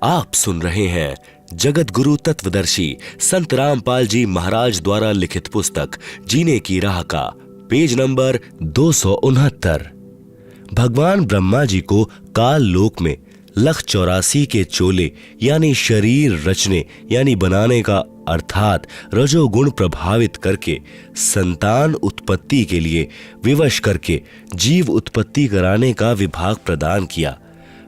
आप सुन रहे हैं जगत गुरु तत्वदर्शी संत रामपाल जी महाराज द्वारा लिखित पुस्तक जीने की राह का पेज नंबर 269। भगवान ब्रह्मा जी को काल लोक में 184 के चोले यानी शरीर रचने यानी बनाने का अर्थात रजोगुण प्रभावित करके संतान उत्पत्ति के लिए विवश करके जीव उत्पत्ति कराने का विभाग प्रदान किया।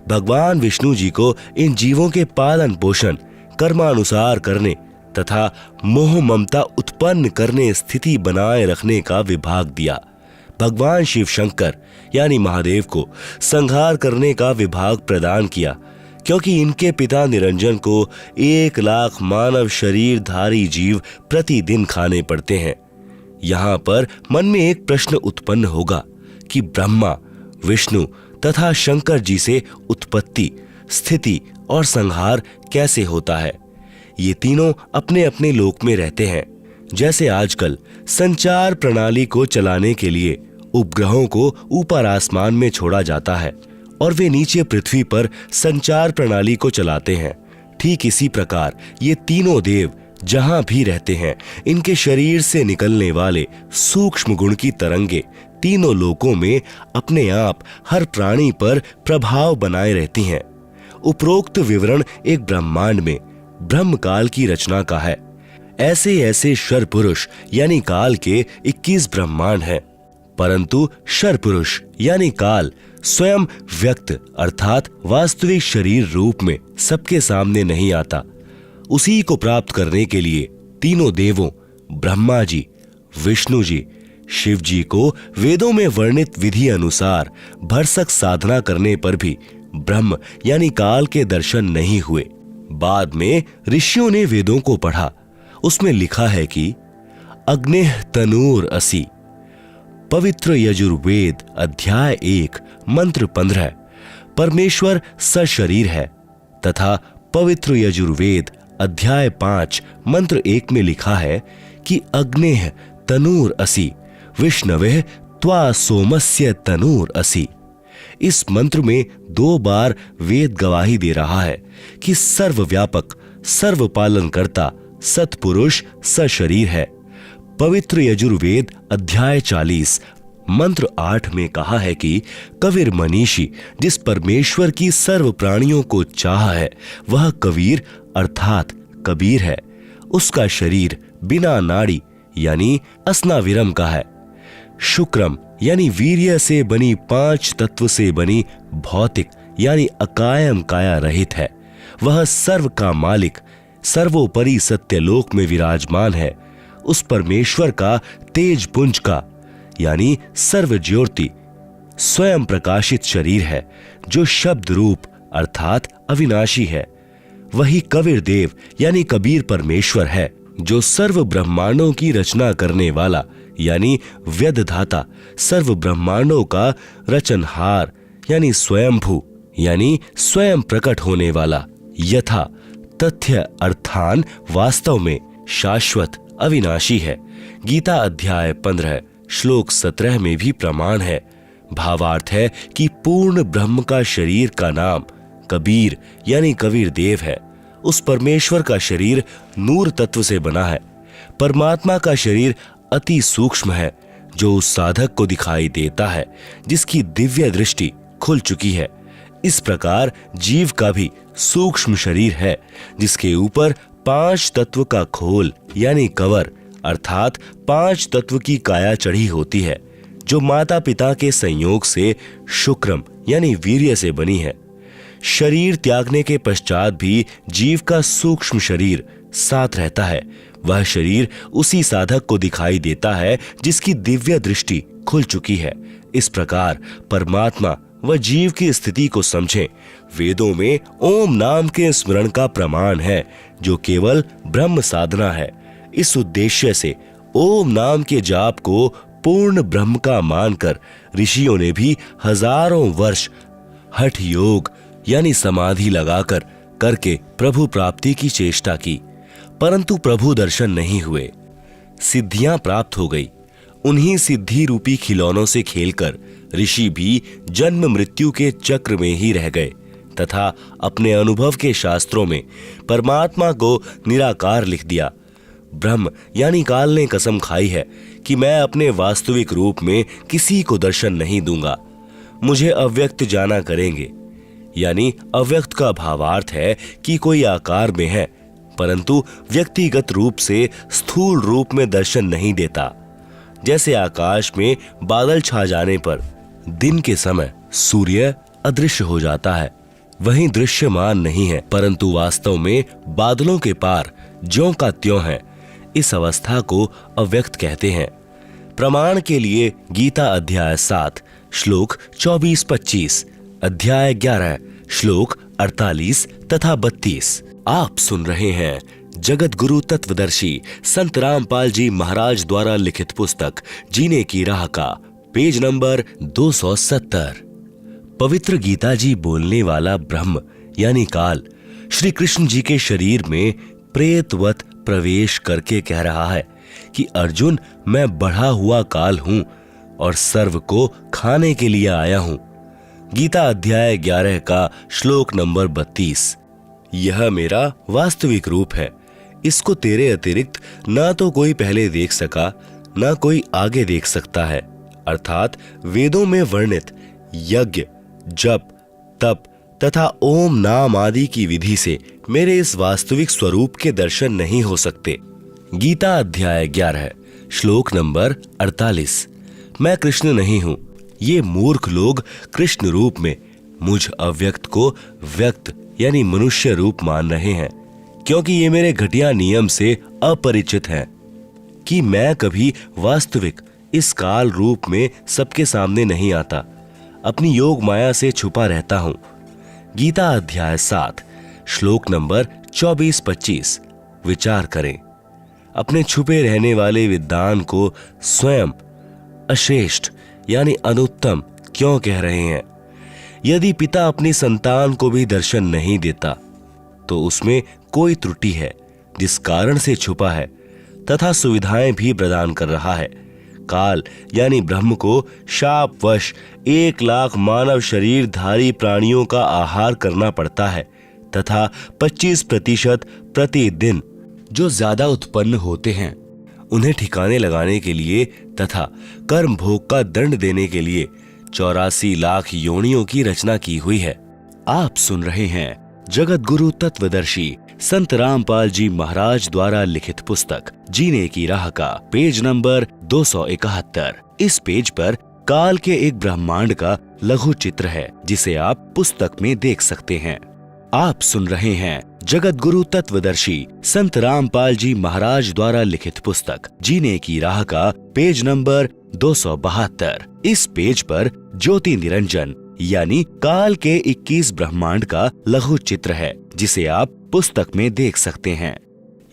भगवान विष्णु जी को इन जीवों के पालन पोषण कर्मानुसार करने तथा मोह ममता उत्पन्न करने स्थिति बनाए रखने का विभाग दिया। भगवान शिव शंकर यानी महादेव को संहार करने का विभाग प्रदान किया, क्योंकि इनके पिता निरंजन को 1 लाख मानव शरीरधारी जीव प्रतिदिन खाने पड़ते हैं। यहाँ पर मन में एक प्रश्न उत्पन्न होगा कि ब्रह्मा, विष्णु तथा शंकर जी से उत्पत्ति, स्थिति और संहार कैसे होता है। ये तीनों अपने अपने लोक में रहते हैं। जैसे आजकल संचार प्रणाली को चलाने के लिए उपग्रहों को ऊपर आसमान में छोड़ा जाता है और वे नीचे पृथ्वी पर संचार प्रणाली को चलाते हैं, ठीक इसी प्रकार ये तीनों देव जहां भी रहते हैं, इनके शरीर से निकलने वाले सूक्ष्म गुण की तरंगे तीनों लोकों में अपने आप हर प्राणी पर प्रभाव बनाए रहती हैं। उपरोक्त विवरण एक ब्रह्मांड में ब्रह्म काल की रचना का है। ऐसे ऐसे शर पुरुष यानी काल के 21 ब्रह्मांड हैं, परंतु शर पुरुष यानी काल स्वयं व्यक्त अर्थात वास्तविक शरीर रूप में सबके सामने नहीं आता। उसी को प्राप्त करने के लिए तीनों देवों ब्रह्मा जी, विष्णु जी, शिव जी को वेदों में वर्णित विधि अनुसार भरसक साधना करने पर भी ब्रह्म यानी काल के दर्शन नहीं हुए। बाद में ऋषियों ने वेदों को पढ़ा। उसमें लिखा है कि अग्निः तनूर असि, पवित्र यजुर्वेद अध्याय 1 मंत्र 15 परमेश्वर सशरीर है, तथा पवित्र यजुर्वेद अध्याय 5 मंत्र 1 में लिखा है कि अग्निः तनूर असि विष्णवे त्वा सोमस्य तनूर असि। इस मंत्र में 2 बार वेद गवाही दे रहा है कि सर्वव्यापक सर्व पालन करता सत्पुरुष सशरीर है। पवित्र यजुर्वेद अध्याय 40 मंत्र 8 में कहा है कि कबीर मनीषी जिस परमेश्वर की सर्व प्राणियों को चाह है वह कबीर अर्थात कबीर है। उसका शरीर बिना नाड़ी यानी अस्नाविरम का है। शुक्रम यानी वीर्य से बनी 5 तत्व से बनी भौतिक यानी अकायम काया रहित है। वह सर्व का मालिक सर्वोपरि सत्यलोक में विराजमान है। उस परमेश्वर का तेज पुंज का यानी सर्व ज्योति स्वयं प्रकाशित शरीर है, जो शब्द रूप अर्थात अविनाशी है। वही कबीर देव यानी कबीर परमेश्वर है, जो सर्व ब्रह्मांडों की रचना करने वाला यानी व्यदधाता, सर्व ब्रह्मांडों का रचनहार यानी स्वयंभू यानी स्वयं प्रकट होने वाला, यथा तथ्य अर्थान वास्तव में शाश्वत अविनाशी है। गीता अध्याय 15 श्लोक 17 में भी प्रमाण है। भावार्थ है कि पूर्ण ब्रह्म का शरीर का नाम कबीर यानी कबीर देव है। उस परमेश्वर का शरीर नूर तत्व से बना है। परमात्मा का शरीर अति सूक्ष्म है, जो उस साधक को दिखाई देता है जिसकी दिव्य दृष्टि खुल चुकी है। इस प्रकार जीव का भी सूक्ष्म शरीर है, जिसके ऊपर 5 तत्व का खोल यानी कवर अर्थात 5 तत्व की काया चढ़ी होती है, जो माता पिता के संयोग से शुक्रम यानी वीर्य से बनी है। शरीर त्यागने के पश्चात भी जीव का सूक्ष्म शरीर साथ रहता है। वह शरीर उसी साधक को दिखाई देता है जिसकी दिव्य दृष्टि खुल चुकी है। इस प्रकार परमात्मा व जीव की स्थिति को समझें। वेदों में ओम नाम के स्मरण का प्रमाण है, जो केवल ब्रह्म साधना है। इस उद्देश्य से ओम नाम के जाप को पूर्ण ब्रह्म का मानकर ऋषियों ने भी हजारों वर्ष हठ योग यानी समाधि लगाकर करके प्रभु प्राप्ति की चेष्टा की, परंतु प्रभु दर्शन नहीं हुए। सिद्धियां प्राप्त हो गई। उन्हीं सिद्धि रूपी खिलौनों से खेलकर ऋषि भी जन्म मृत्यु के चक्र में ही रह गए, तथा अपने अनुभव के शास्त्रों में परमात्मा को निराकार लिख दिया। ब्रह्म यानी काल ने कसम खाई है कि मैं अपने वास्तविक रूप में किसी को दर्शन नहीं दूंगा, मुझे अव्यक्त जाना करेंगे। यानी अव्यक्त का भावार्थ है कि कोई आकार में है परंतु व्यक्तिगत रूप से स्थूल रूप में दर्शन नहीं देता। जैसे आकाश में बादल छा जाने पर दिन के समय सूर्य अदृश्य हो जाता है, वहीं दृश्यमान नहीं है परंतु वास्तव में बादलों के पार ज्यों का त्यों है। इस अवस्था को अव्यक्त कहते हैं। प्रमाण के लिए गीता अध्याय 7 श्लोक 24-25, अध्याय 11 श्लोक 48 तथा 32। आप सुन रहे हैं जगत गुरु तत्वदर्शी संत रामपाल जी महाराज द्वारा लिखित पुस्तक जीने की राह का पेज नंबर 270। पवित्र गीता जी बोलने वाला ब्रह्म यानी काल श्री कृष्ण जी के शरीर में प्रेतवत प्रवेश करके कह रहा है कि अर्जुन, मैं बढ़ा हुआ काल हूं और सर्व को खाने के लिए आया हूं। गीता अध्याय 11 का श्लोक नंबर 32। यह मेरा वास्तविक रूप है, इसको तेरे अतिरिक्त ना तो कोई पहले देख सका ना कोई आगे देख सकता है। अर्थात वेदों में वर्णित यज्ञ, जप, तप तथा ओम नाम आदि की विधि से मेरे इस वास्तविक स्वरूप के दर्शन नहीं हो सकते। गीता अध्याय 11 श्लोक नंबर 48। मैं कृष्ण नहीं हूं, ये मूर्ख लोग कृष्ण रूप में मुझ अव्यक्त को व्यक्त यानी मनुष्य रूप मान रहे हैं, क्योंकि ये मेरे घटिया नियम से अपरिचित हैं कि मैं कभी वास्तविक इस काल रूप में सबके सामने नहीं आता, अपनी योग माया से छुपा रहता हूं। गीता अध्याय 7 श्लोक नंबर 24-25। विचार करें, अपने छुपे रहने वाले विद्वान को स्वयं अश्रेष्ठ यानी अनुत्तम क्यों कह रहे हैं? यदि पिता अपनी संतान को भी दर्शन नहीं देता तो उसमें कोई त्रुटि है जिस कारण से छुपा है तथा सुविधाएं भी प्रदान कर रहा है। काल यानी ब्रह्म को शापवश 1,00,000 मानव शरीरधारी प्राणियों का आहार करना पड़ता है तथा 25% प्रतिदिन जो ज्यादा उत्पन्न होते हैं उन्हें ठिकाने लगाने के लिए तथा कर्म भोग का दंड देने के लिए 84 लाख योनियों की रचना की हुई है। आप सुन रहे हैं जगत गुरु तत्वदर्शी संत रामपाल जी महाराज द्वारा लिखित पुस्तक जीने की राह का पेज नंबर 271। इस पेज पर काल के एक ब्रह्मांड का लघु चित्र है जिसे आप पुस्तक में देख सकते हैं। आप सुन रहे हैं जगत गुरु तत्वदर्शी संत रामपाल जी महाराज द्वारा लिखित पुस्तक जीने की राह का पेज नंबर 272। इस पेज पर ज्योति निरंजन यानी काल के 21 ब्रह्मांड का लघु चित्र है जिसे आप पुस्तक में देख सकते हैं।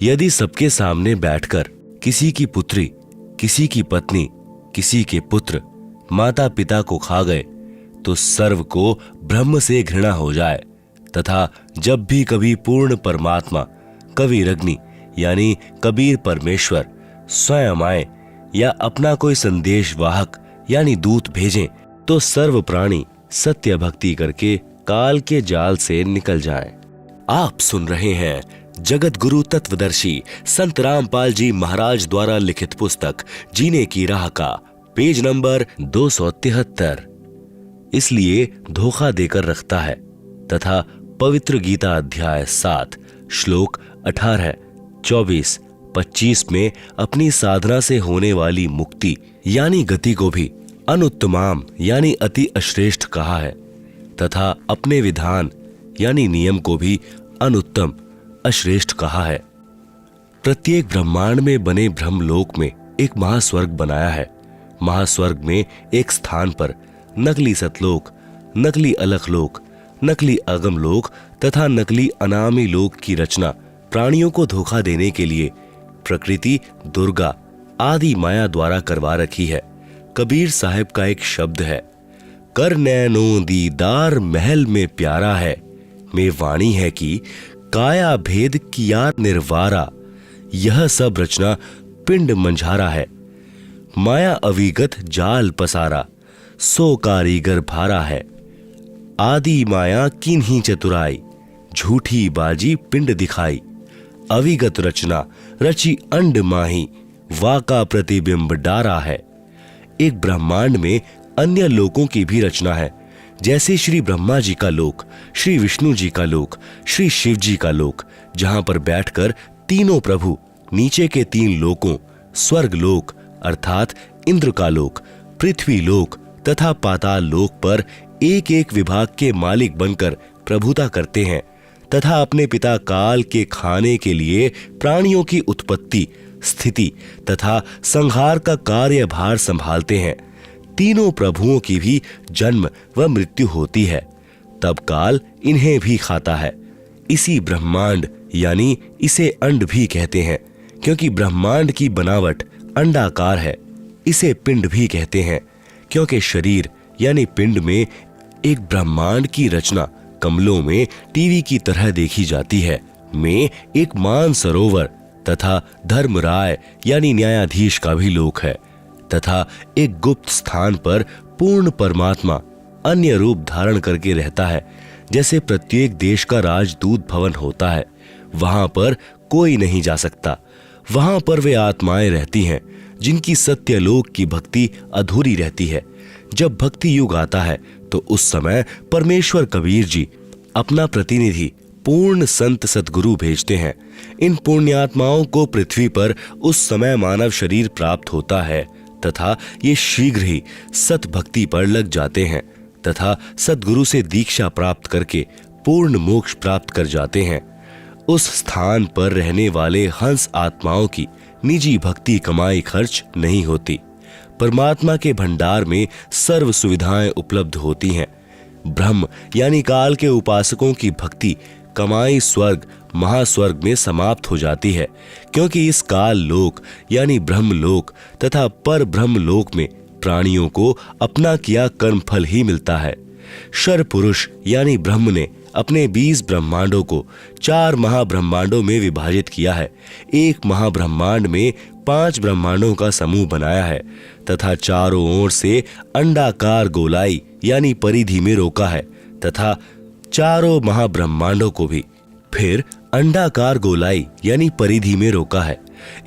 यदि सबके सामने बैठकर किसी की पुत्री, किसी की पत्नी, किसी के पुत्र माता पिता को खा गए तो सर्व को ब्रह्म से घृणा हो जाए तथा जब भी कभी पूर्ण परमात्मा कविरग्नि यानी कबीर परमेश्वर स्वयं आए या अपना कोई संदेश वाहक यानी दूत भेजें तो सर्व प्राणी सत्य भक्ति करके काल के जाल से निकल जाएं। आप सुन रहे हैं जगत गुरु तत्वदर्शी संत रामपाल जी महाराज द्वारा लिखित पुस्तक जीने की राह का पेज नंबर 273। इसलिए धोखा देकर रखता है तथा पवित्र गीता अध्याय 7 श्लोक 18, 24, 25 में अपनी साधना से होने वाली मुक्ति यानी गति को भी अनुत्तमाम यानी अति अश्रेष्ठ कहा है तथा अपने विधान यानी नियम को भी अनुत्तम अश्रेष्ठ कहा है। प्रत्येक ब्रह्मांड में बने ब्रह्मलोक में एक महास्वर्ग बनाया है। महास्वर्ग में एक स्थान पर नकली सतलोक, नकली अलखलोक, नकली अगम लोक तथा नकली अनामी लोक की रचना प्राणियों को धोखा देने के लिए प्रकृति दुर्गा आदि माया द्वारा करवा रखी है। कबीर साहब का एक शब्द है, कर नैनो दीदार महल में प्यारा है, में वाणी है कि काया भेद किया निर्वारा, यह सब रचना पिंड मंझारा है। माया अविगत जाल पसारा, सो कारीगर भारा है। आदि माया कीन्ही चतुराई, झूठी बाजी पिंड दिखाई, अविगत रचना रची अंड माही, वाका प्रतिबिंब डारा है। एक ब्रह्मांड में अन्य लोकों की भी रचना है, जैसे श्री ब्रह्मा जी का लोक, श्री विष्णु जी का लोक, श्री शिव जी का लोक, जहां पर बैठकर तीनों प्रभु नीचे के 3 लोकों स्वर्ग लोक अर्थात इंद्र का लोक, पृथ्वी लोक तथा पाताल लोक पर एक एक विभाग के मालिक बनकर प्रभुता करते हैं तथा अपने पिता काल के खाने के लिए प्राणियों की उत्पत्ति, स्थिति तथा संहार का कार्यभार संभालते हैं। तीनों प्रभुओं की भी जन्म व मृत्यु होती है, तब काल इन्हें भी खाता है। इसी ब्रह्मांड यानी इसे अंड भी कहते हैं, क्योंकि ब्रह्मांड की बनावट अंडाकार है। इसे पिंड भी कहते हैं, क्योंकि शरीर यानी पिंड में एक ब्रह्मांड की रचना कमलों में टीवी की तरह देखी जाती है, में एक मानसरोवर तथा धर्मराय यानी न्यायाधीश का भी लोक है तथा एक गुप्त स्थान पर पूर्ण परमात्मा अन्य रूप धारण करके रहता है। जैसे प्रत्येक देश का राजदूत भवन होता है, वहां पर कोई नहीं जा सकता। वहां पर वे आत्माएं रहती हैं जिनकी सत्यलोक की भक्ति अधूरी रहती है। जब भक्ति युग आता है तो उस समय परमेश्वर कबीर जी अपना प्रतिनिधि पूर्ण संत सतगुरु भेजते हैं। इन पुण्यात्माओं को पृथ्वी पर उस समय मानव शरीर प्राप्त होता है तथा ये शीघ्र ही सत भक्ति पर लग जाते हैं तथा सतगुरु से दीक्षा प्राप्त करके पूर्ण मोक्ष प्राप्त कर जाते हैं। उस स्थान पर रहने वाले हंस आत्माओं की निजी भक्ति कमाई खर्च नहीं होती। परमात्मा के भंडार में सर्व सुविधाएं उपलब्ध होती हैं। ब्रह्म यानी काल के उपासकों की भक्ति कमाई स्वर्ग महास्वर्ग में समाप्त हो जाती है, क्योंकि इस काल लोक यानी ब्रह्म लोक तथा पर ब्रह्म लोक में प्राणियों को अपना किया कर्म फल ही मिलता है। शर पुरुष यानी ब्रह्म ने अपने 20 ब्रह्मांडों को 4 महाब्रह्मांडों में विभाजित किया है। एक महाब्रह्मांड में 5 ब्रह्मांडों का समूह बनाया है तथा चारों ओर से अंडाकार गोलाई यानी परिधि में रोका है तथा चारों महाब्रह्मांडों को भी फिर अंडाकार गोलाई यानी परिधि में रोका है।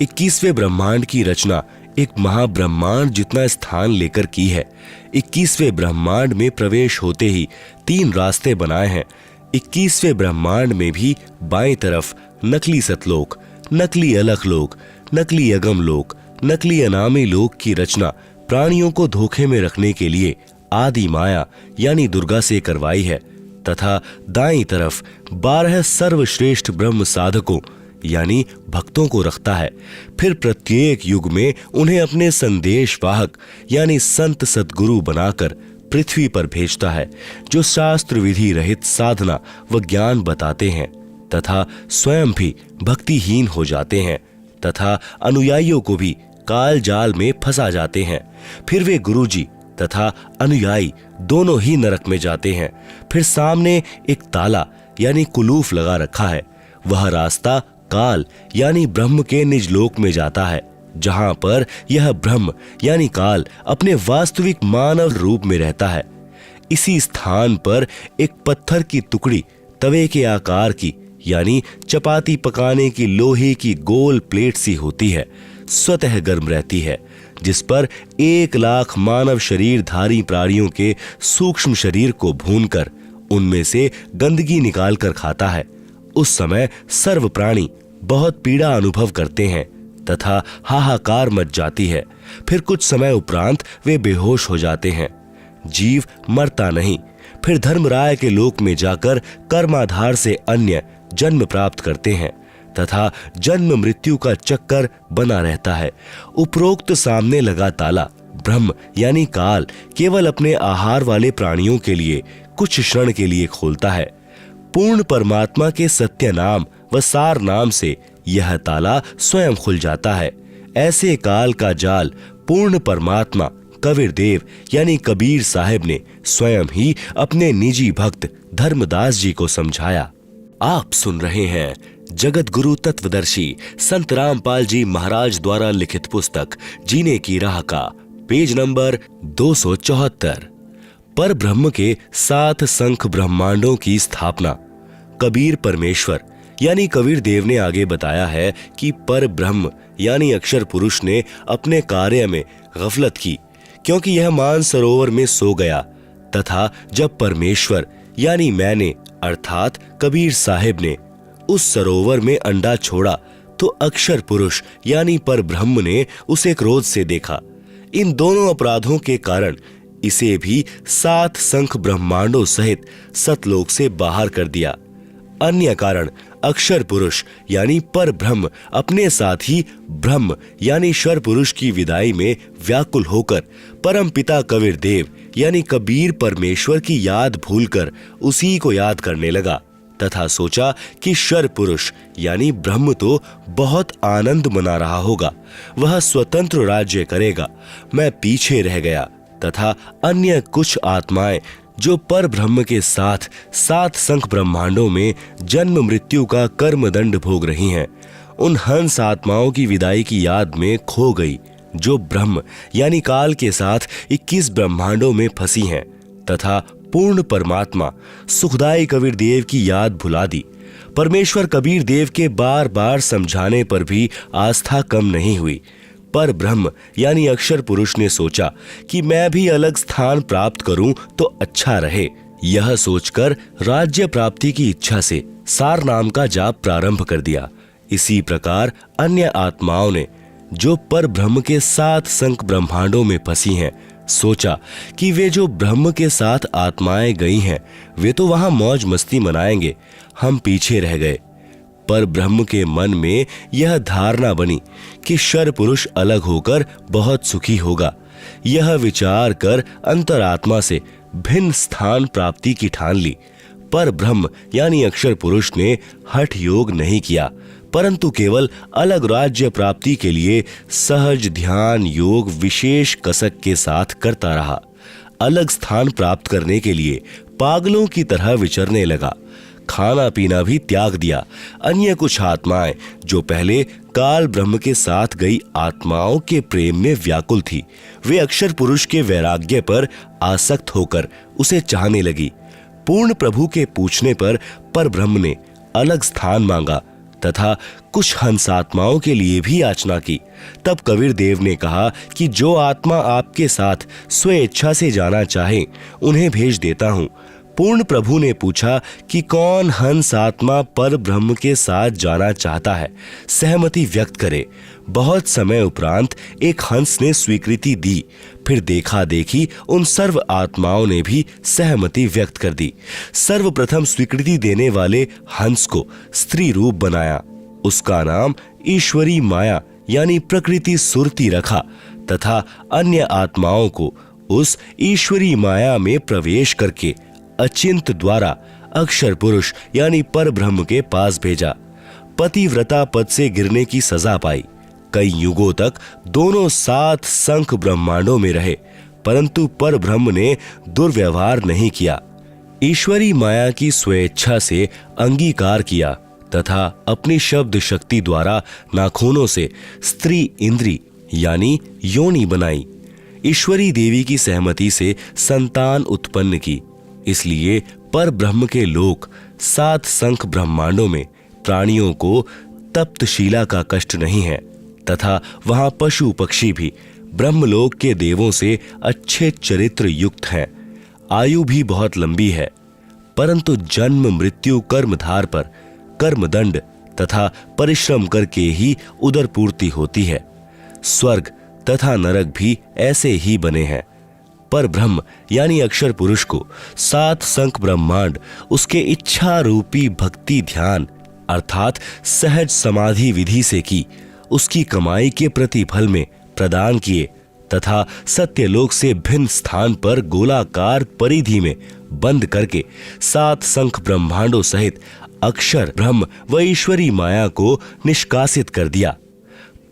21वें ब्रह्मांड की रचना एक महाब्रह्मांड जितना स्थान लेकर की है। 21वें ब्रह्मांड में प्रवेश होते ही 3 रास्ते बनाए हैं। 21वें ब्रह्मांड में भी बाएं तरफ नकली सतलोक, नकली अलख लोक, नकली अगम लोक, नकली अनामी लोक की रचना प्राणियों को धोखे में रखने के लिए आदि माया यानी दुर्गा से करवाई है तथा दाईं तरफ 12 सर्वश्रेष्ठ ब्रह्म साधकों यानी भक्तों को रखता है। फिर प्रत्येक युग में उन्हें अपने संदेश वाहक यानी संत सतगुरु बनाकर पृथ्वी पर भेजता है, जो शास्त्र विधि रहित साधना व ज्ञान बताते हैं तथा स्वयं भी भक्तिहीन हो जाते हैं तथा अनुयायियों को भी काल जाल में फंसा जाते हैं। फिर वे गुरुजी तथा अनुयायी दोनों ही नरक में जाते हैं। फिर सामने एक ताला यानी कुलूफ लगा रखा है। वह रास्ता काल यानी ब्रह्म के निज लोक में जाता है, जहां पर यह ब्रह्म यानी काल अपने वास्तविक मानव रूप में रहता है। इसी स्थान पर एक पत्थर की टुकड़ी तवे के आकार की यानी चपाती पकाने की लोहे की गोल प्लेट सी होती है, स्वतः गर्म रहती है, जिस पर 1 लाख मानव शरीरधारी प्राणियों के सूक्ष्म शरीर को भूनकर उनमें से गंदगी निकालकर खाता है। उस समय सर्व प्राणी बहुत पीड़ा अनुभव करते हैं तथा हाहाकार मच जाती है। फिर कुछ समय उपरांत वे बेहोश हो जाते हैं। जीव मरता नहीं, फिर धर्मराय के लोक में जाकर कर्माधार से अन्य जन्म प्राप्त करते हैं तथा जन्म मृत्यु का चक्कर बना रहता है। उपरोक्त सामने लगा ताला ब्रह्म यानी काल केवल अपने आहार वाले प्राणियों के लिए कुछ क्षण के लिए खोलता है। पूर्ण परमात्मा के सत्य नाम व सार नाम से यह ताला स्वयं खुल जाता है। ऐसे काल का जाल पूर्ण परमात्मा कबीर देव यानी कबीर साहब ने स्वयं ही अपने निजी भक्त धर्मदास जी को समझाया। आप सुन रहे हैं जगत गुरु तत्वदर्शी संत रामपाल जी महाराज द्वारा लिखित पुस्तक जीने की राह का पेज नंबर 274। पर ब्रह्म के 7 संख ब्रह्मांडों की स्थापना। कबीर परमेश्वर यानी कबीर देव ने आगे बताया है कि पर ब्रह्म यानी अक्षर पुरुष ने अपने कार्य में गफलत की, क्योंकि यह मानसरोवर में सो गया, तथा जब परमेश्वर यानी मैंने अर्थात कबीर साहिब ने उस सरोवर में अंडा छोड़ा तो अक्षर पुरुष यानी पर ब्रह्म ने उसे क्रोध से देखा। इन दोनों अपराधों के कारण इसे भी 7 संख ब्रह्मांडों सहित सतलोक से बाहर कर दिया। अन्य कारण अक्षर पुरुष यानी पर ब्रह्म अपने साथ ही ब्रह्म यानी ईश्वर पुरुष की विदाई में व्याकुल होकर परम पिता कबीर देव यानी कबीर परमेश्वर की याद भूलकर उसी को याद करने लगा, तथा सोचा कि ईश्वर पुरुष यानी ब्रह्म तो बहुत आनंद मना रहा होगा, वह स्वतंत्र राज्य करेगा, मैं पीछे रह गया। तथा अन्य कुछ आत्माएं जो पर ब्रह्म के साथ 7 संख ब्रह्मांडों में जन्म मृत्यु का कर्म दंड भोग रही हैं, उन हंस आत्माओं की विदाई की याद में खो गई, जो ब्रह्म यानी काल के साथ 21 ब्रह्मांडों में फंसी हैं, तथा पूर्ण परमात्मा सुखदाई कबीर देव की याद भुला दी। परमेश्वर कबीर देव के बार बार समझाने पर भी आस्था कम नहीं हुई। पर ब्रह्म यानी अक्षर पुरुष ने सोचा कि मैं भी अलग स्थान प्राप्त करूं तो अच्छा रहे। यह सोचकर राज्य प्राप्ति की इच्छा से सार नाम का जाप प्रारंभ कर दिया। इसी प्रकार अन्य आत्माओं ने जो पर ब्रह्म के 7 संख ब्रह्मांडों में फंसी हैं, सोचा कि वे जो ब्रह्म के साथ आत्माएं गई हैं वे तो वहां मौज मस्ती मनाएंगे, हम पीछे रह गए। पर ब्रह्म के मन में यह धारणा बनी कि ईश्वर पुरुष अलग होकर बहुत सुखी होगा। यह विचार कर अंतरात्मा से भिन्न स्थान प्राप्ति की ठान ली। पर ब्रह्म यानी अक्षर पुरुष ने हठ योग नहीं किया, परंतु केवल अलग राज्य प्राप्ति के लिए सहज ध्यान योग विशेष कसक के साथ करता रहा। अलग स्थान प्राप्त करने के लिए पागलों की तरह विचरने लगा, खाना पीना भी त्याग दिया। अन्य कुछ आत्माएं जो पहले काल ब्रह्म के साथ गई आत्माओं के प्रेम में व्याकुल थी, वे अक्षर पुरुष के वैराग्य पर आसक्त होकर उसे चाहने लगी। पूर्ण प्रभु के पूछने पर ब्रह्म ने अलग स्थान मांगा तथा कुछ हंस आत्माओं के लिए भी याचना की। तब कबीर देव ने कहा कि जो आत्मा आपके साथ स्वेच्छा से जाना चाहे उन्हें भेज देता हूं। पूर्ण प्रभु ने पूछा कि कौन हंस आत्मा पर ब्रह्म के साथ जाना चाहता है, सहमति व्यक्त करे। बहुत समय उपरांत एक हंस ने स्वीकृति दी। फिर देखा देखी उन सर्व आत्माओं ने भी सहमति व्यक्त कर दी। सर्वप्रथम स्वीकृति देने वाले हंस को स्त्री रूप बनाया, उसका नाम ईश्वरी माया यानी प्रकृति सुरती रखा, तथा अन्य आत्माओं को उस ईश्वरी माया में प्रवेश करके अचिंत द्वारा अक्षर पुरुष यानी पर ब्रह्म के पास भेजा। पतिव्रता पद से गिरने की सजा पाई। कई युगों तक दोनों 7 संख ब्रह्मांडों में रहे, परंतु पर ब्रह्म ने दुर्व्यवहार नहीं किया। ईश्वरी माया की स्वेच्छा से अंगीकार किया तथा अपनी शब्द शक्ति द्वारा नाखूनों से स्त्री इंद्री यानी योनि बनाई। ईश्वरी देवी की सहमति से संतान उत्पन्न की। इसलिए पर ब्रह्म के लोक 7 संख ब्रह्मांडों में प्राणियों को तप्तशीला का कष्ट नहीं है, तथा वहां पशु पक्षी भी ब्रह्मलोक के देवों से अच्छे चरित्र युक्त हैं। आयु भी बहुत लंबी है, परंतु जन्म मृत्यु कर्मधार पर कर्मदंड तथा परिश्रम करके ही उदर पूर्ति होती है। स्वर्ग तथा नरक भी ऐसे ही बने हैं। पर ब्रह्म यानी अक्षर पुरुष को 7 संख ब्रह्मांड उसके इच्छा रूपी भक्ति ध्यान अर्थात सहज समाधि विधि से की उसकी कमाई के प्रतिफल में प्रदान किए, तथा सत्यलोक से भिन्न स्थान पर गोलाकार परिधि में बंद करके 7 संख ब्रह्मांडों सहित अक्षर ब्रह्म व ईश्वरी माया को निष्कासित कर दिया।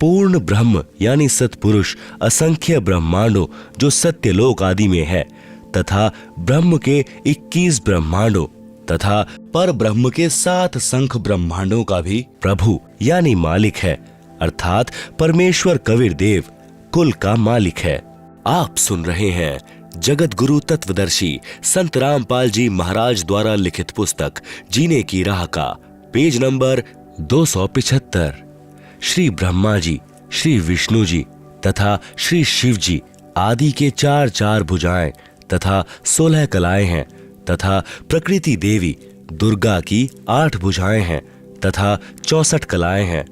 पूर्ण ब्रह्म यानी सत्पुरुष असंख्य ब्रह्मांडों जो सत्यलोक आदि में है तथा ब्रह्म के 21 ब्रह्मांडों तथा पर ब्रह्म के 7 संख ब्रह्मांडों का भी प्रभु यानी मालिक है, अर्थात परमेश्वर कबीर देव कुल का मालिक है। आप सुन रहे हैं जगत गुरु तत्वदर्शी संत रामपाल जी महाराज द्वारा लिखित पुस्तक जीने की राह का पेज नंबर 275। श्री ब्रह्मा जी, श्री विष्णु जी तथा श्री शिव जी आदि के 4 भुजाएं तथा 16 कलाएं हैं तथा प्रकृति देवी दुर्गा की 8 भुजाएं हैं तथा 64 कलाएं हैं।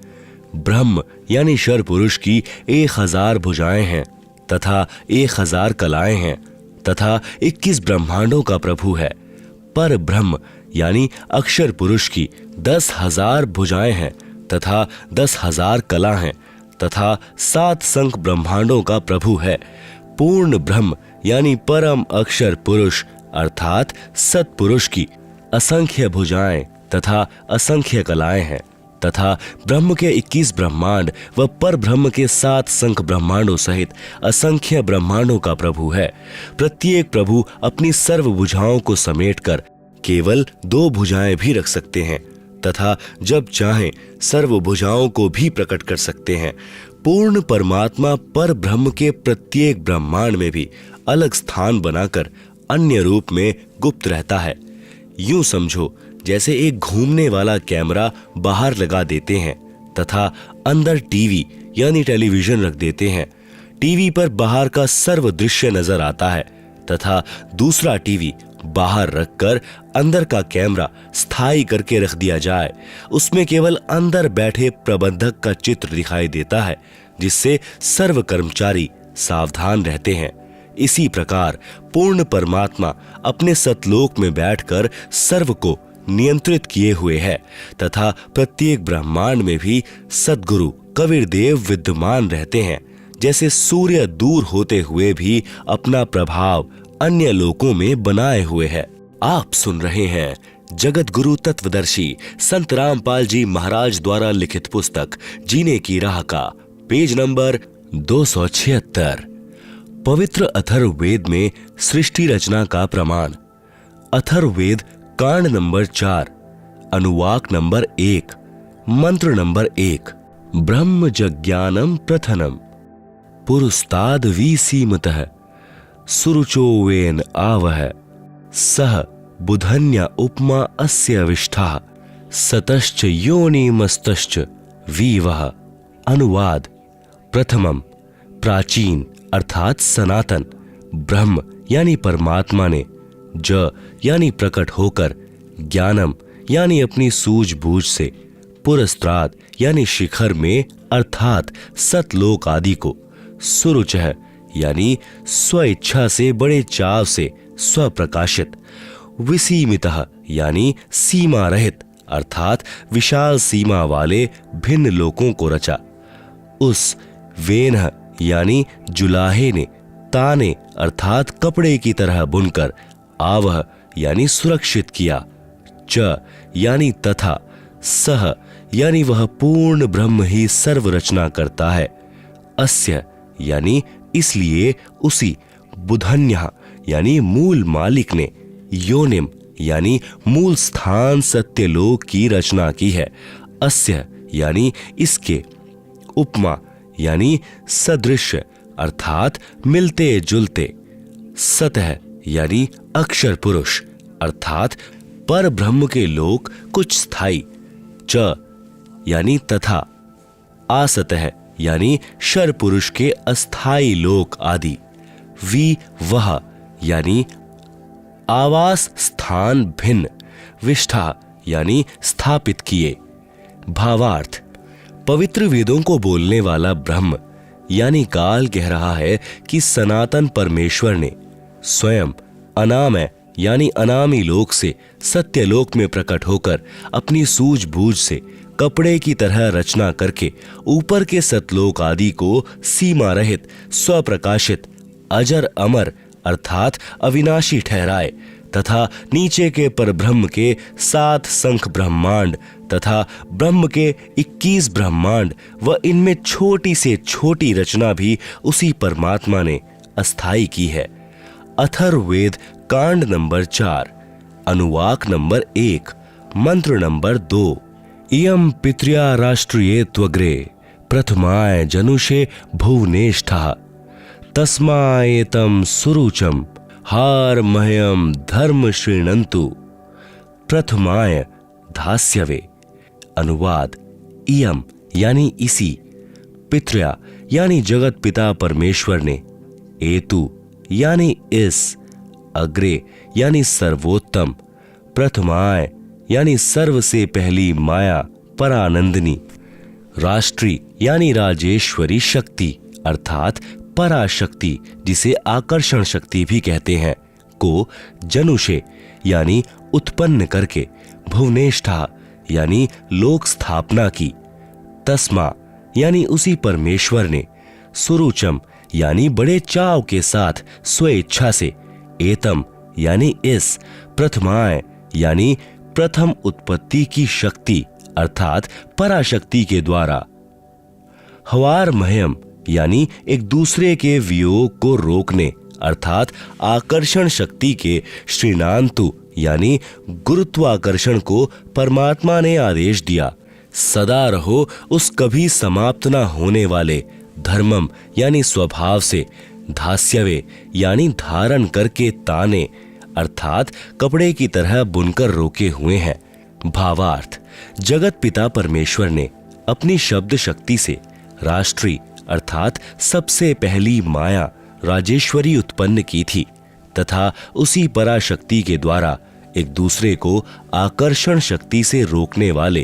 ब्रह्म यानी शर पुरुष की 1000 भुजाएं हैं तथा 1000 कलाएं हैं तथा 21 ब्रह्मांडों का प्रभु है। पर ब्रह्म यानी अक्षर पुरुष की 10,000 भुजाएं हैं तथा 10,000 कला हैं तथा 7 संख ब्रह्मांडों का प्रभु है। पूर्ण ब्रह्म यानी परम अक्षर पुरुष अर्थात सत्पुरुष की असंख्य भुजाएं तथा असंख्य कलाएं हैं तथा ब्रह्म के 21 ब्रह्मांड व पर ब्रह्म के 7 संख ब्रह्मांडों सहित असंख्य ब्रह्मांडों का प्रभु है। प्रत्येक प्रभु अपनी सर्व भुजाओं को समेटकर केवल 2 भुजाएं भी रख सकते हैं तथा जब चाहें सर्व भुजाओं को भी प्रकट कर सकते हैं। पूर्ण परमात्मा पर ब्रह्म के प्रत्येक ब्रह्मांड में भी अलग स्थान बनाकर अन्य रूप में गुप्त रहता है। यूं समझो जैसे एक घूमने वाला कैमरा बाहर लगा देते हैं तथा अंदर टीवी यानी टेलीविजन रख देते हैं। टीवी पर बाहर का सर्व दृश्य नजर आता है तथा दूसरा टीवी बाहर रखकर अंदर का कैमरा स्थायी करके रख दिया जाए। उसमें केवल अंदर बैठे प्रबंधक का चित्र दिखाई देता है जिससे सर्व कर्मचारी सावधान रहते हैं। इसी प्रकार पूर्ण परमात्मा अपने सतलोक में बैठकर सर्व को नियंत्रित किए हुए है तथा प्रत्येक ब्रह्मांड में भी सद्गुरु कबीर देव विद्यमान रहते हैं। जैसे सूर्य दूर होते हुए भी अपना प्रभाव अन्य लोकों में बनाए हुए है। आप सुन रहे हैं जगत गुरु तत्वदर्शी संत रामपाल जी महाराज द्वारा लिखित पुस्तक जीने की राह का पेज नंबर 276। पवित्र अथर्ववेद में सृष्टि रचना का प्रमाण। अथर्ववेद कांड नंबर 4, अनुवाक नंबर 1, मंत्र नंबर 1। ब्रह्म जज्ञानम प्रथनम पुरुस्ताद विसीमतः सुरुचोवेन आवह सह बुधन्या उपमा अस्य विष्ठा सतश्च योनिमस्तश्च वीवः। अनुवाद। प्रथमम प्राचीन अर्थात सनातन ब्रह्म यानी परमात्मा ने ज यानी प्रकट होकर, ज्ञानम यानी अपनी सूझबूझ से, पुरस्त्राद यानी शिखर में अर्थात सतलोक आदि को, सुरुचः यानी स्व इच्छा से बड़े चाव से स्वप्रकाशित, विसीमितः यानी सीमा रहित अर्थात विशाल सीमा वाले भिन्न लोकों को रचा। उस वेनः यानी जुलाहे ने, ताने अर्थात कपड़े की तरह बुनकर, आवह यानी सुरक्षित किया, च यानी तथा, सह यानी वह पूर्ण ब्रह्म ही सर्व रचना करता है, अस्य यानी इसलिए उसी, बुधन्यः यानी मूल मालिक ने, योनिम यानी मूल स्थान सत्यलोक की रचना की है, अस्य यानी इसके, उपमा यानी सदृश्य अर्थात मिलते जुलते, सतः यानी अक्षर पुरुष अर्थात पर ब्रह्म के लोक कुछ स्थायी, च यानी तथा, आसतः यानी शर पुरुष के अस्थाई लोक आदि, वी वह यानी आवास स्थान भिन्न, विष्ठा यानी स्थापित किए। भावार्थ। पवित्र वेदों को बोलने वाला ब्रह्म यानी काल कह रहा है कि सनातन परमेश्वर ने स्वयं अनामय यानी अनामी लोक से सत्यलोक में प्रकट होकर अपनी सूझबूझ से कपड़े की तरह रचना करके ऊपर के सतलोक आदि को सीमा रहित, स्वप्रकाशित, अजर अमर अर्थात अविनाशी ठहराए तथा नीचे के परब्रह्म के 7 संख ब्रह्मांड तथा ब्रह्म के 21 ब्रह्मांड व इनमें छोटी से छोटी रचना भी उसी परमात्मा ने अस्थाई की है। अथर्ववेद कांड नंबर 4, अनुवाक नंबर 1, मंत्र नंबर 2। इयं पित्र्या राष्ट्रिये त्वग्रे प्रथमाय जनुषे भुवनेष्ठः तस्माएतं सुरुचम हारमह्यं धर्म श्रीणन्तु प्रथमाय धास्यवे। अनुवाद, इयम यानी इसी, पितृया यानी जगत पिता परमेश्वर ने, एतु यानी इस, अग्रे यानी सर्वोत्तम, प्रथमाय यानी सर्व से पहली माया परानंदिनी, राष्ट्री यानी राजेश्वरी शक्ति अर्थात पराशक्ति जिसे आकर्षण शक्ति भी कहते हैं, को जनुषे यानी उत्पन्न करके, भुवनेष्ठा यानी लोक स्थापना की, तस्मा यानी उसी परमेश्वर ने, सुरुचम यानी बड़े चाव के साथ स्वेच्छा से, एतम यानी इस, प्रथमाय यानी प्रथम उत्पत्ति की शक्ति अर्थात पराशक्ति के द्वारा, हवारमह्यम यानी एक दूसरे के वियोग को रोकने अर्थात आकर्षण शक्ति के श्रीणान्तु यानी गुरुत्वाकर्षण को परमात्मा ने आदेश दिया, सदा रहो उस कभी समाप्त न होने वाले धर्मम यानी स्वभाव से, धास्यवे यानी धारण करके ताने अर्थात कपड़े की तरह बुनकर रोके हुए हैं। भावार्थ, जगत पिता परमेश्वर ने अपनी शब्द शक्ति से राष्ट्री अर्थात सबसे पहली माया राजेश्वरी उत्पन्न की थी तथा उसी पराशक्ति के द्वारा एक दूसरे को आकर्षण शक्ति से रोकने वाले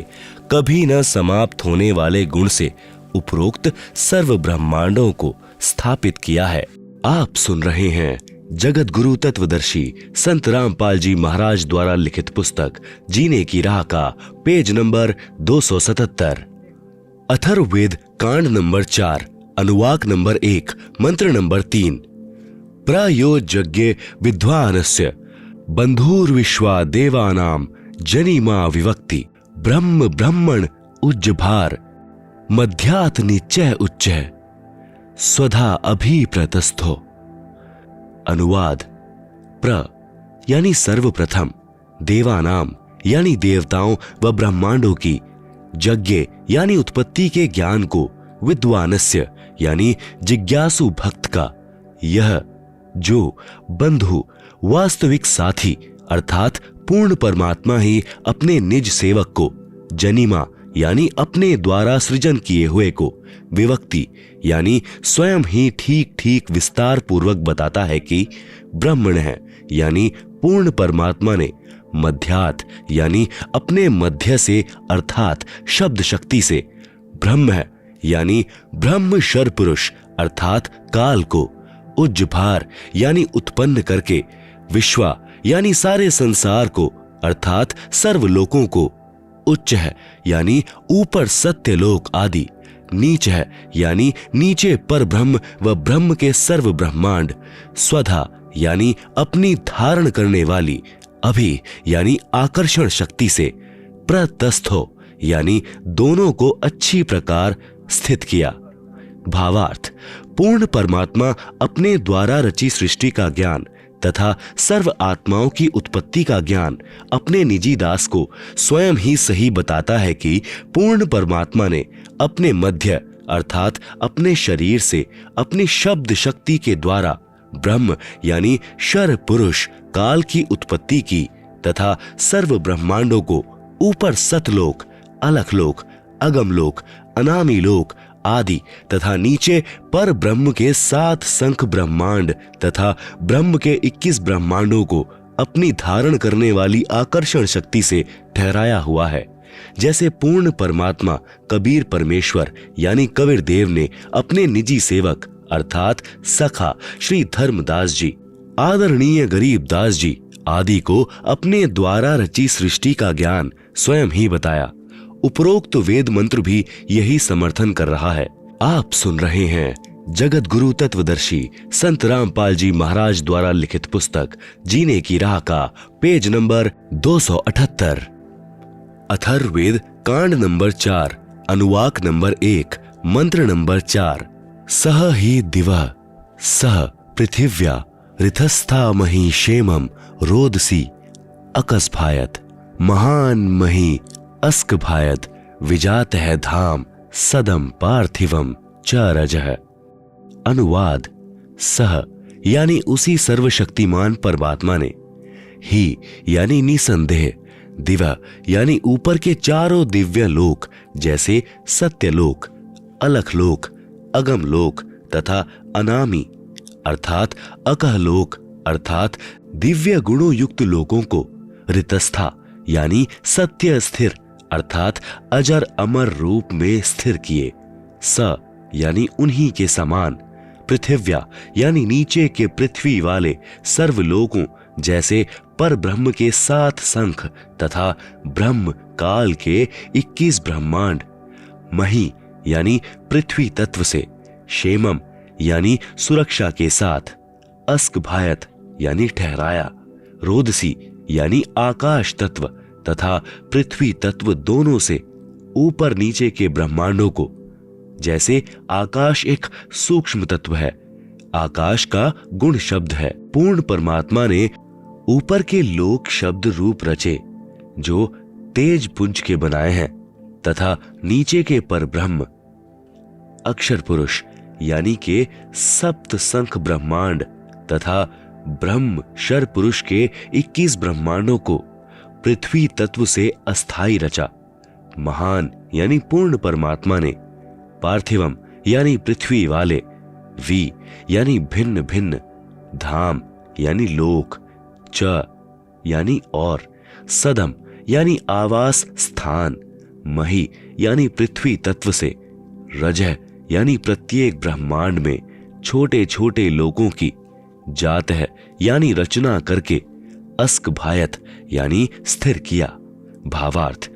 कभी न समाप्त होने वाले गुण से उपरोक्त सर्व ब्रह्मांडों को स्थापित किया है। आप सुन रहे हैं जगत गुरु तत्वदर्शी संत रामपाल जी महाराज द्वारा लिखित पुस्तक जीने की राह का पेज नंबर 277, अथर्ववेद कांड नंबर 4, अनुवाक नंबर 1, मंत्र नंबर 3। प्रयोज्य विद्वानस्य बंधुर्विश्वा देवानाम जनिमा विवक्ति ब्रह्म ब्रह्मण उज्जभार मध्यात निश्चय उच्चय स्वधा अभिप्रतस्थो। अनुवाद, प्र यानी सर्वप्रथम, देवानाम यानी देवताओं व ब्रह्मांडों की, यज्ञ यानी उत्पत्ति के ज्ञान को, विद्वानस्य यानी जिज्ञासु भक्त का, यह जो बंधु वास्तविक साथी अर्थात पूर्ण परमात्मा ही अपने निज सेवक को, जनिमा यानी अपने द्वारा सृजन किए हुए को, विवक्ति यानी स्वयं ही ठीक ठीक विस्तार पूर्वक बताता है कि ब्रह्मण है यानी पूर्ण परमात्मा ने, मध्यात यानी अपने मध्य से अर्थात शब्द शक्ति से, ब्रह्म है यानी ब्रह्म शर पुरुष अर्थात काल को, उज्जभार यानी उत्पन्न करके, विश्वा यानी सारे संसार को अर्थात सर्व लोकों को, उच्च है यानी ऊपर सत्यलोक आदि, नीच है यानी नीचे पर ब्रह्म व ब्रह्म के सर्व ब्रह्मांड, स्वधा यानी अपनी धारण करने वाली, अभि यानी आकर्षण शक्ति से, प्रतस्थो यानी दोनों को अच्छी प्रकार स्थित किया। भावार्थ, पूर्ण परमात्मा अपने द्वारा रची सृष्टि का ज्ञान तथा सर्व आत्माओं की उत्पत्ति का ज्ञान अपने निजी दास को स्वयं ही सही बताता है कि पूर्ण परमात्मा ने अपने मध्य अर्थात अपने शरीर से अपनी शब्द शक्ति के द्वारा ब्रह्म यानी शर पुरुष काल की उत्पत्ति की तथा सर्व ब्रह्मांडों को ऊपर सतलोक, अलखलोक, अगमलोक, अनामी लोक आदि तथा नीचे पर ब्रह्म के 7 संख ब्रह्मांड तथा ब्रह्म के 21 ब्रह्मांडों को अपनी धारण करने वाली आकर्षण शक्ति से ठहराया हुआ है। जैसे पूर्ण परमात्मा कबीर परमेश्वर यानी कबीर देव ने अपने निजी सेवक अर्थात सखा श्री धर्मदास जी, आदरणीय गरीबदास जी आदि को अपने द्वारा रची सृष्टि का ज्ञान स्वयं ही बताया। उपरोक्त वेद मंत्र भी यही समर्थन कर रहा है। आप सुन रहे हैं जगत गुरु तत्वदर्शी संत रामपाल जी महाराज द्वारा लिखित पुस्तक जीने की राह का पेज नंबर 278, अथर्ववेद कांड नंबर 4, अनुवाक नंबर 1, मंत्र नंबर 4। सह ही दिवः सह पृथिव्या ऋतस्था मही क्षेमं रोदसी अकस्भायत महान मही अस्कभायत विजात है धाम सदम पार्थिवम च रजः। अनुवाद, सह यानी उसी सर्वशक्तिमान परमात्मा ने, ही यानी निसंदेह, दिव्य यानी ऊपर के चारों दिव्य लोक जैसे सत्यलोक, अलखलोक, अगमलोक तथा अनामी अर्थात अकहलोक अर्थात दिव्य गुणों युक्त लोकों को ऋतस्था यानी सत्य स्थिर अर्थात अजर अमर रूप में स्थिर किए। स यानी उन्हीं के समान, पृथिव्या यानी नीचे के पृथ्वी वाले सर्वलोकों जैसे पर ब्रह्म के 7 शंख तथा ब्रह्म काल के 21 ब्रह्मांड, मही यानी पृथ्वी तत्व से, क्षेमम यानी सुरक्षा के साथ, अस्क भायत यानी ठहराया, रोदसी यानी आकाश तत्व तथा पृथ्वी तत्व दोनों से ऊपर नीचे के ब्रह्मांडों को, जैसे आकाश एक सूक्ष्म तत्व है, आकाश का गुण शब्द है। पूर्ण परमात्मा ने ऊपर के लोक शब्द रूप रचे जो तेज पुंज के बनाए हैं तथा नीचे के पर ब्रह्म अक्षर पुरुष यानी के सप्त शंख ब्रह्मांड तथा ब्रह्म शर पुरुष के 21 ब्रह्मांडों को पृथ्वी तत्व से अस्थाई रचा। महान यानी पूर्ण परमात्मा ने पार्थिवम यानी पृथ्वी वाले, वी यानी भिन्न भिन्न, धाम यानी लोक, च यानी और, सदम यानी आवास स्थान, मही यानी पृथ्वी तत्व से, रजह यानी प्रत्येक ब्रह्मांड में छोटे छोटे लोकों की, जात है यानी रचना करके, अस्क भायत यानी स्थिर किया। भावार्थ,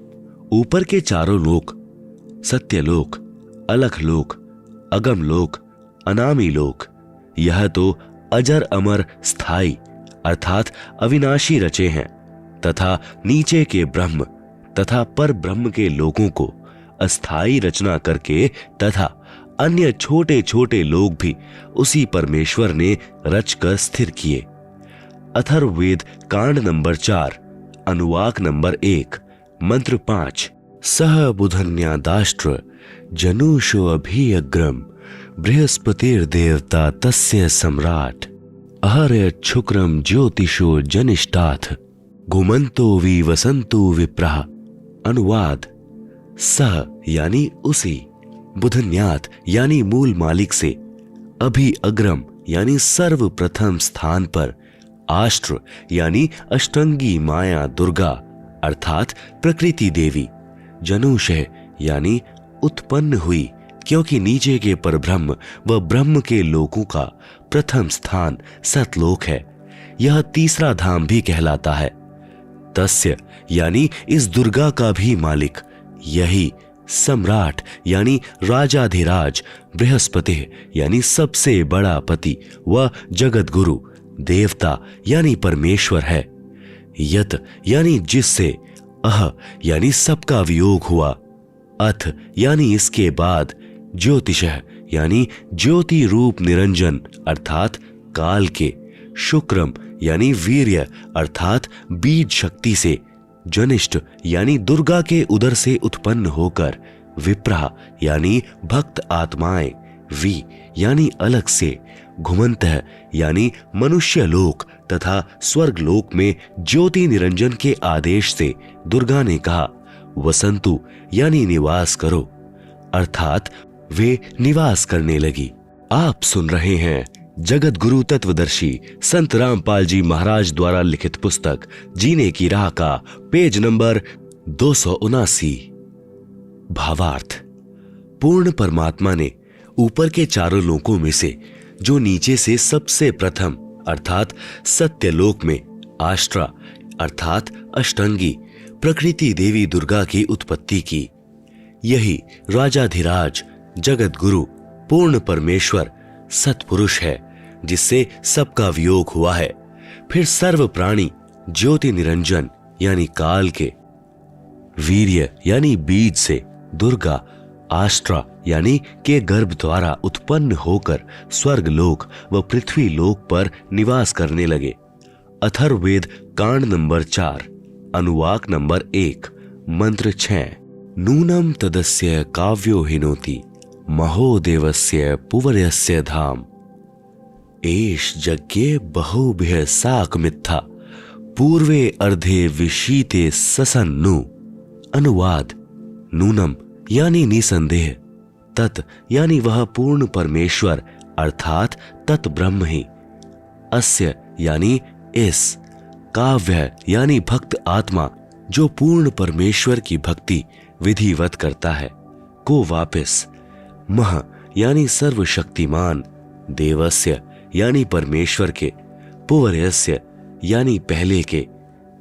ऊपर के चारों लोक, सत्यलोक, अलखलोक, अगमलोक, अनामी लोक, यह तो अजर अमर स्थाई अर्थात अविनाशी रचे हैं तथा नीचे के ब्रह्म तथा पर ब्रह्म के लोकों को अस्थाई रचना करके तथा अन्य छोटे छोटे लोग भी उसी परमेश्वर ने रचकर स्थिर किए। अथर्ववेद कांड नंबर 4 अनुवाक नंबर 1 मंत्र 5। सह बुधन्यादाष्ट्र जनुषो अभियग्रम बृहस्पतिर्देवता तस्य सम्राट अहर्य शुक्रम ज्योतिषो जनिष्ठाथ घुमंतो वि वसंतो विप्रः। अनुवाद, सह यानी उसी, बुधन्यात यानी मूल मालिक से, अभि अग्रम यानी सर्वप्रथम स्थान पर, आष्ट्र यानी अष्टंगी माया दुर्गा अर्थात प्रकृति देवी, जनुषः यानी उत्पन्न हुई क्योंकि नीचे के परब्रह्म व ब्रह्म के लोकों का प्रथम स्थान सतलोक है, यह तीसरा धाम भी कहलाता है। तस्य यानी इस दुर्गा का भी मालिक, यही सम्राट यानी राजाधिराज, बृहस्पति यानी सबसे बड़ा पति व जगत गुरु, देवता यानी परमेश्वर है। यत यानी जिससे, अह यानी सबका वियोग हुआ, अथ यानी इसके बाद, ज्योतिषः यानी ज्योति रूप निरंजन अर्थात काल के, शुक्रम यानी वीर्य अर्थात बीज शक्ति से, जनिष्ठ यानी दुर्गा के उदर से उत्पन्न होकर, विप्रा यानी भक्त आत्माएं, वी यानी अलग से, घुमंतः यानी मनुष्य लोक तथा स्वर्ग लोक में ज्योति निरंजन के आदेश से दुर्गा ने कहा, वसंतु यानी निवास करो, अर्थात वे निवास करने लगी। आप सुन रहे हैं जगत गुरु तत्वदर्शी संत रामपाल जी महाराज द्वारा लिखित पुस्तक जीने की राह का पेज नंबर 279। भावार्थ, पूर्ण परमात्मा ने ऊपर के चारों लोकों में से जो नीचे से सबसे प्रथम अर्थात सत्यलोक में आष्ट्रा अर्थात अष्टंगी प्रकृति देवी दुर्गा की उत्पत्ति की। यही राजाधिराज जगत गुरु पूर्ण परमेश्वर सतपुरुष है जिससे सबका वियोग हुआ है। फिर सर्व प्राणी ज्योति निरंजन यानी काल के, वीर्य यानी बीज से दुर्गा आष्ट्रा यानी के गर्भ द्वारा उत्पन्न होकर स्वर्ग लोक व पृथ्वी लोक पर निवास करने लगे। अथर्ववेद कांड नंबर 4 अनुवाक नंबर 1 मंत्र 6। नूनम तदस्य काव्यो हिनोति महोदेवस्य पुवर्यस्य धाम। एष यज्ञे बहुभ्य साक मिथ्या पूर्वे अर्धे विशीते ससन्नु। अनुवाद: नूनम यानी निसंदेह, तत् यानी वह पूर्ण परमेश्वर अर्थात तत् ब्रह्म ही, अस्य यानी इस, काव्य यानी भक्त आत्मा जो पूर्ण परमेश्वर की भक्ति विधिवत करता है, को वापस, मह यानी सर्वशक्तिमान, देवस्य यानी परमेश्वर के, पुवर्यस्य यानी पहले के,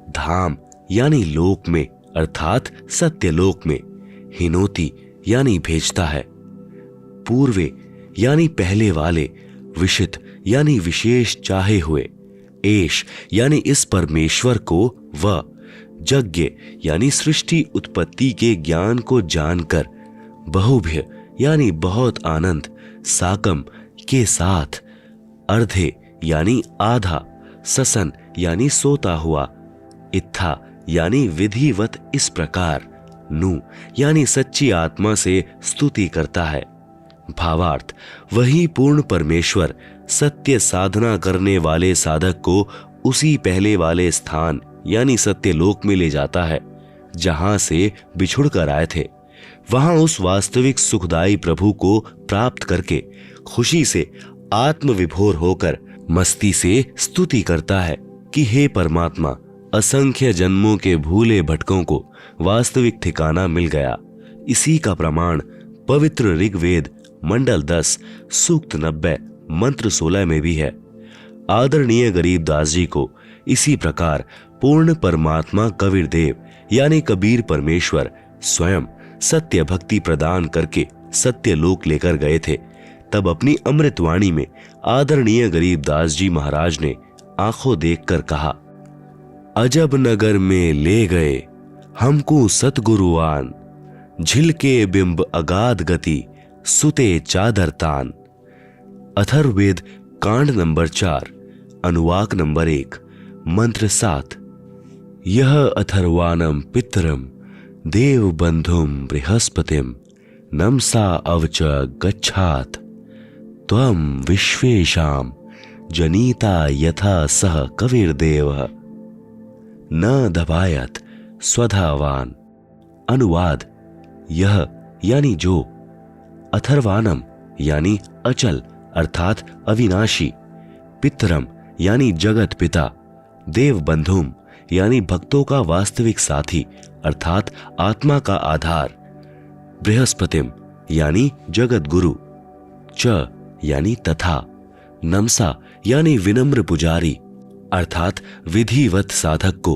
धाम यानी लोक में अर्थात सत्यलोक में, हिनोति यानी भेजता है, पूर्वे यानी पहले वाले, विशित यानी विशेष चाहे हुए, एष यानी इस परमेश्वर को, व यज्ञ यानी सृष्टि उत्पत्ति के ज्ञान को जानकर, बहुभ्य यानी बहुत आनंद, साकम के साथ, अर्धे यानी आधा, ससन यानी सोता हुआ, इत्था यानी विधिवत इस प्रकार, नु यानी सच्ची आत्मा से स्तुति करता है। भावार्थ: वही पूर्ण परमेश्वर सत्य साधना करने वाले साधक को उसी पहले वाले स्थान यानी सत्यलोक में ले जाता है जहां से बिछुड़ कर आए थे। वहां उस वास्तविक सुखदायी प्रभु को प्राप्त करके खुशी से आत्मविभोर होकर मस्ती से स्तुति करता है कि हे परमात्मा, असंख्य जन्मों के भूले भटकों को वास्तविक ठिकाना मिल गया। इसी का प्रमाण पवित्र ऋग्वेद मंडल 10 सूक्त 90 मंत्र 16 में भी है। आदरणीय गरीबदास जी को इसी प्रकार पूर्ण परमात्मा कबीर देव यानी कबीर परमेश्वर स्वयं सत्य भक्ति प्रदान करके सत्य लोक लेकर गए थे। तब अपनी अमृतवाणी में आदरणीय गरीबदास जी महाराज ने आंखों देखकर कहा, अजब नगर में ले गए हमको सतगुरुआन, झिलके बिंब अगाध गति सुते चादर तान। अथर्ववेद कांड नंबर 4 अनुवाक नंबर 1 मंत्र 7। यह अथर्वाणम पितरम देव बंधुम बृहस्पतिम नमसा अवच गच्छात त्वं विश्वेशाम जनीता यथा सह कविर्देव न दबायत स्वधावान। अनुवाद: यह यानी जो, अथर्वाणम यानी अचल अर्थात अविनाशी, पितरम यानी जगत पिता, देव बंधुम यानी भक्तों का वास्तविक साथी अर्थात आत्मा का आधार, बृहस्पतिम यानी जगत गुरु, च यानी तथा, नमसा यानी विनम्र पुजारी अर्थात विधिवत साधक को,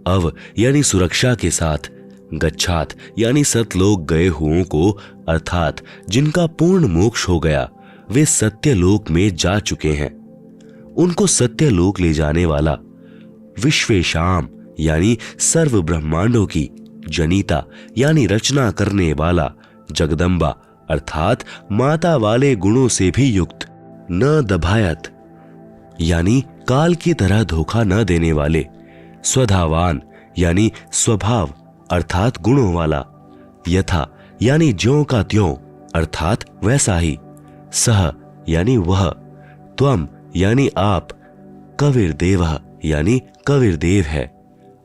अव यानी सुरक्षा के साथ, गच्छात यानी सतलोक गए हुओं को अर्थात जिनका पूर्ण मोक्ष हो गया, वे सत्यलोक में जा चुके हैं, उनको सत्यलोक ले जाने वाला, विश्वेशाम यानी सर्व ब्रह्मांडों की, जनिता यानी रचना करने वाला, जगदम्बा अर्थात माता वाले गुणों से भी युक्त, न दभायत यानी काल की तरह धोखा न देने वाले, स्वधावान यानी स्वभाव अर्थात गुणों वाला, यथा यानी ज्यों का त्यों अर्थात वैसा ही, सह यानी वह, त्वम यानी आप, कबीर देव यानी कबीर देव है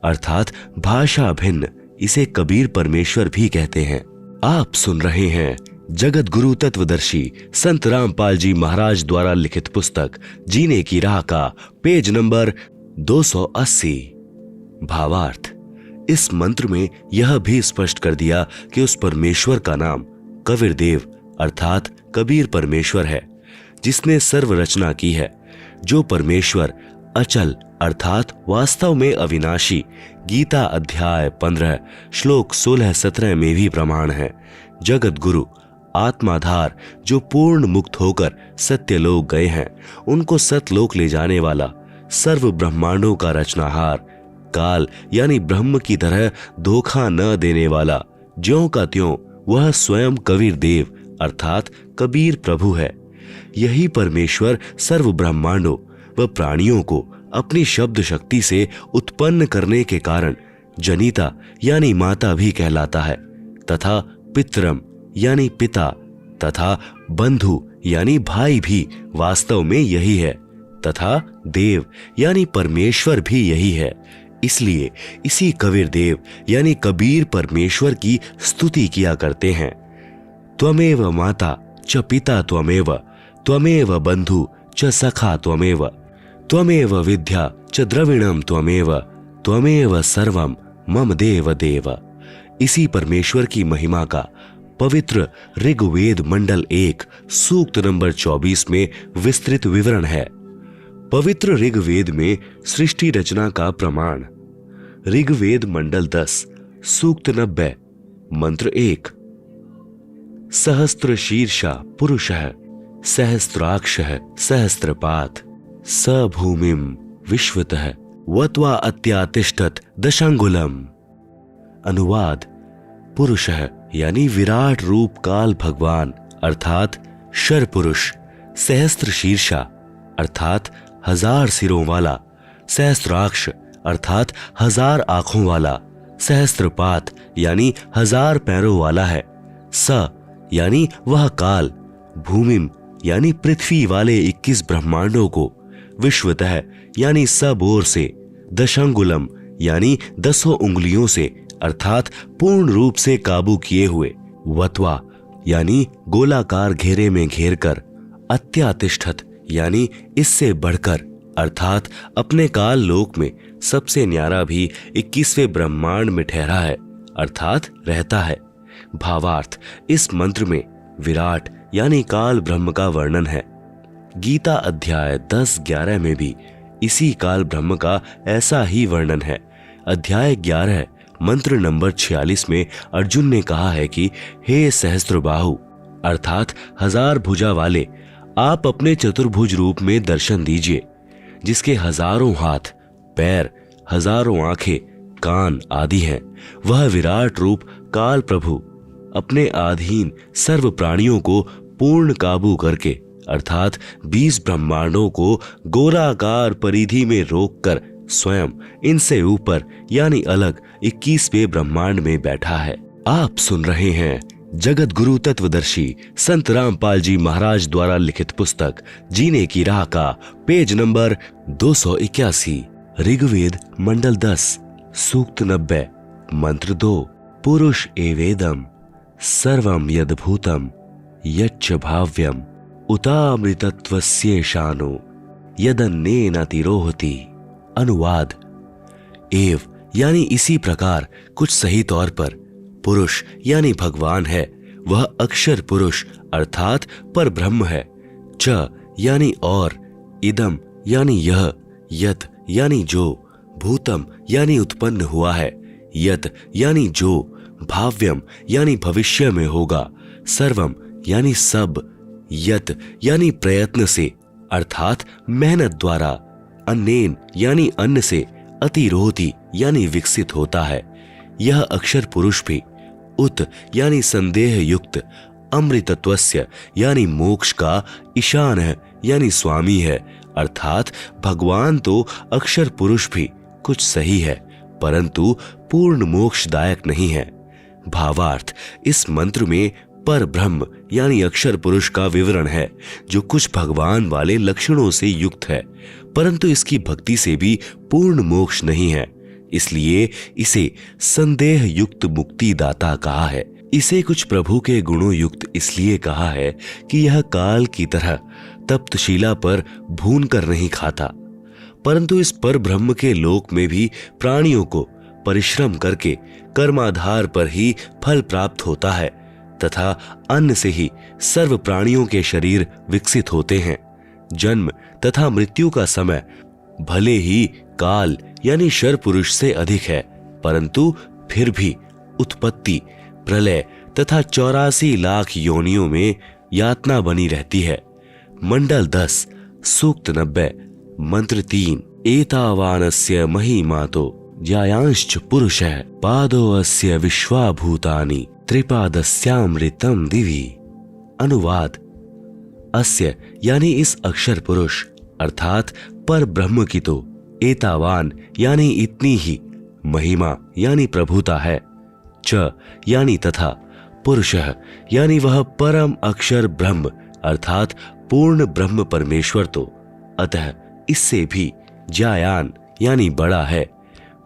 अर्थात भाषा भिन्न, इसे कबीर परमेश्वर भी कहते हैं। आप सुन रहे हैं जगत गुरु तत्वदर्शी संत रामपाल जी महाराज द्वारा लिखित पुस्तक जीने की राह का पेज नंबर 280। भावार्थ: इस मंत्र में यह भी स्पष्ट कर दिया कि उस परमेश्वर का नाम कबीर देव अर्थात कबीर परमेश्वर है, जिसने सर्व रचना की है। जो परमेश्वर अचल अर्थात वास्तव में अविनाशी, गीता अध्याय 15 श्लोक 16-17 में भी प्रमाण है। जगत गुरु आत्माधार जो पूर्ण मुक्त होकर सत्यलोक गए हैं, उनको सतलोक ले जाने वाला, सर्व ब्रह्मांडों का रचनाहार, काल यानी ब्रह्म की तरह धोखा न देने वाला, ज्यों का त्यों वह स्वयं कबीर देव अर्थात कबीर प्रभु है। यही परमेश्वर सर्व ब्रह्मांडों व प्राणियों को अपनी शब्द शक्ति से उत्पन्न करने के कारण जनिता यानी माता भी कहलाता है, तथा पितरम यानी पिता, तथा बंधु यानी भाई भी वास्तव में यही है तथा देव यानी परमेश्वर भी यही है। इसलिए इसी कबीर देव यानी कबीर परमेश्वर की स्तुति किया करते हैं। त्वमेव माता च पिता त्वमेव, त्वमेव बंधु च सखा त्वमेव, त्वमेव विद्या च द्रविणम त्वमेव, त्वमेव सर्वम मम देव देव। इसी परमेश्वर की महिमा का पवित्र ऋग्वेद मंडल 1 सूक्त नंबर 24 में विस्तृत विवरण है। पवित्र ऋग्वेद में सृष्टि रचना का प्रमाण। ऋग्वेद मंडल 10 सूक्त 90 मंत्र 1। सहस्त्र शीर्षा पुरुषः सहस्त्राक्षः सहस्त्रपात् स भूमिं विश्वतः वत्वा अत्यातिष्ठत दशांगुलम। अनुवाद: पुरुषः यानी विराट रूप काल भगवान अर्थात शर पुरुष, सहस्त्र शीर्षा अर्थात 1000 सिरों वाला, सहस्त्राक्ष अर्थात 1000 आंखों वाला, सहस्त्रपात यानी 1000 पैरों वाला है। स यानी वह काल, भूमिम यानी पृथ्वी वाले 21 ब्रह्मांडों को, विश्वतः यानी सब ओर से, दशांगुलम यानी 10 उंगलियों से अर्थात पूर्ण रूप से काबू किए हुए, वत्वा यानी गोलाकार घेरे में घेर कर, अत्यातिष्ठत यानी इससे बढ़कर अर्थात अपने काल लोक में सबसे न्यारा भी 21वें ब्रह्मांड में ठहरा है अर्थात रहता है। भावार्थ: इस मंत्र में विराट यानी काल ब्रह्म का वर्णन है। गीता अध्याय 10-11 में भी इसी काल ब्रह्म का ऐसा ही वर्णन है। अध्याय 11 मंत्र नंबर 46 में अर्जुन ने कहा है कि हे सहस्त्रबाहु अर्थात 1000 भुजा वाले, आप अपने चतुर्भुज रूप में दर्शन दीजिए, जिसके 1000 हाथ, पैर, 1000 आंखें, कान आदि हैं। वह विराट रूप काल प्रभु अपने अधीन सर्व प्राणियों को पूर्ण काबू करके अर्थात 20 ब्रह्मांडों को गोलाकार परिधि में रोककर स्वयं इनसे ऊपर यानी अलग 21वें ब्रह्मांड में बैठा है। आप सुन रहे हैं जगत गुरु तत्वदर्शी संत रामपाल जी महाराज द्वारा लिखित पुस्तक जीने की राह का पेज नंबर 281, ऋग्वेद मंडल 10 सूक्त 90 मंत्र 2। पुरुष एवेदम सर्वम यद्भूतम यच्च भाव्यम उतामृतत्वस्येषानो यदन्नेन तिरोहति। अनुवाद: एव यानी इसी प्रकार कुछ सही तौर पर पुरुष यानी भगवान है, वह अक्षर पुरुष अर्थात पर ब्रह्म है। च यानी और, इदम यानी यह, यत यानी जो, भूतम यानी उत्पन्न हुआ है, यत यानी जो, भाव्यम यानी भविष्य में होगा, सर्वम यानी सब, यत यानी प्रयत्न से अर्थात मेहनत द्वारा, अन्नेन यानी अन्न से, अतिरोधि यानी विकसित होता है। यह अक्षर पुरुष भी उत यानी संदेह युक्त, अमृतत्वस्य यानी मोक्ष का, ईशान है यानी स्वामी है अर्थात भगवान तो अक्षर पुरुष भी कुछ सही है परंतु पूर्ण मोक्षदायक नहीं है। भावार्थ: इस मंत्र में पर ब्रह्म यानी अक्षर पुरुष का विवरण है जो कुछ भगवान वाले लक्षणों से युक्त है परंतु इसकी भक्ति से भी पूर्ण मोक्ष नहीं है, इसलिए इसे संदेह युक्त मुक्ति दाता कहा है। इसे कुछ प्रभु के गुणों युक्त इसलिए कहा है कि यह काल की तरह तप्तशिला पर भून कर नहीं खाता परंतु इस पर ब्रह्म के लोक में भी प्राणियों को परिश्रम करके कर्माधार पर ही फल प्राप्त होता है तथा अन्न से ही सर्व प्राणियों के शरीर विकसित होते हैं। जन्म तथा मृत्यु का समय भले ही काल यानी शर पुरुष से अधिक है परंतु फिर भी उत्पत्ति, प्रलय तथा 84 लाख योनियों में यातना बनी रहती है। मंडल 10 सूक्त 90 मंत्र 3। एतावानस्य महिमातो ज्यायांश्च पुरुषः पादो अस्य विश्वाभूतानि त्रिपादस्यामृतम दिवि। अनुवाद: अस्य यानी इस अक्षर पुरुष अर्थात पर ब्रह्म की तो एतावान यानी इतनी ही, महिमा यानी प्रभुता है, च यानी तथा, पुरुषः यानी वह परम अक्षर ब्रह्म अर्थात पूर्ण ब्रह्म परमेश्वर तो अतः इससे भी ज्यायान यानी बड़ा है।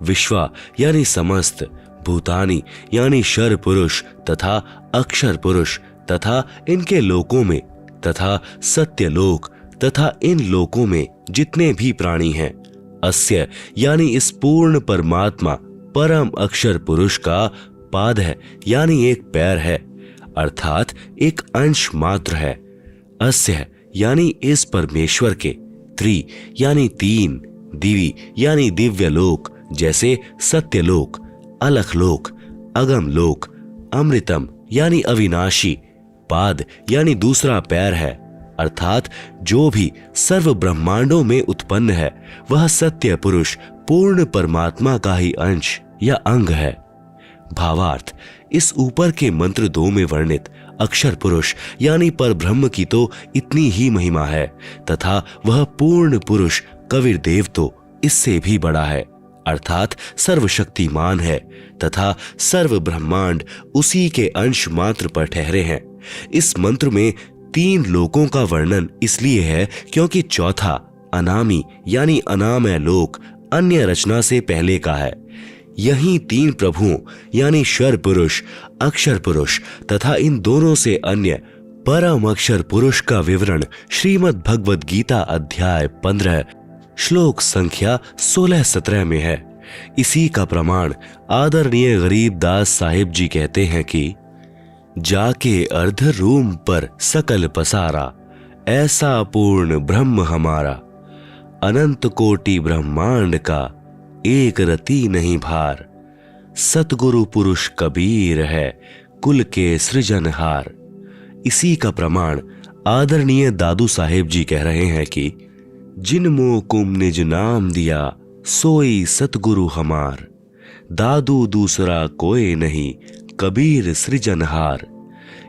विश्वा यानी समस्त, भूतानी यानी शर पुरुष तथा अक्षर पुरुष तथा इनके लोकों में तथा सत्यलोक तथा इन लोकों में जितने भी प्राणी हैं, अस्य यानी इस पूर्ण परमात्मा परम अक्षर पुरुष का पाद है यानी एक पैर है, अर्थात एक अंश मात्र है। अस्य यानी इस परमेश्वर के, त्रि यानी तीन, दिवी यानी दिव्य लोक जैसे सत्यलोक, अलखलोक, अगम लोक, अमृतम यानी अविनाशी, पाद यानी दूसरा पैर है, अर्थात जो भी सर्व ब्रह्मांडों में उत्पन्न है वह सत्य पुरुष पूर्ण परमात्मा का ही अंश या अंग है। भावार्थ, इस ऊपर के मंत्र 2 में वर्णित अक्षर पुरुष यानी पर ब्रह्म की तो इतनी ही महिमा है तथा वह पूर्ण पुरुष कबीर देव तो इससे भी बड़ा है, अर्थात सर्वशक्तिमान है तथा सर्व ब्रह्मांड उसी के अंश मात्र पर ठहरे हैं। इस मंत्र में 3 लोकों का वर्णन इसलिए है क्योंकि चौथा अनामी यानी अनामय लोक अन्य रचना से पहले का है। यहीं 3 प्रभुओं यानी शर पुरुष, अक्षर पुरुष तथा इन दोनों से अन्य परम अक्षर पुरुष का विवरण श्रीमद् भगवद गीता अध्याय 15 श्लोक संख्या 16-17 में है। इसी का प्रमाण आदरणीय गरीबदास साहिब जी कहते हैं कि जाके अर्ध रूम पर सकल पसारा, ऐसा पूर्ण ब्रह्म हमारा, अनंत कोटि ब्रह्मांड का एक रति नहीं भार, सतगुरु पुरुष कबीर है कुल के सृजनहार। इसी का प्रमाण आदरणीय दादू साहेब जी कह रहे हैं कि जिन मोकुम निज नाम दिया सोई सतगुरु हमार, दादू दूसरा कोई नहीं कबीर सृजनहार।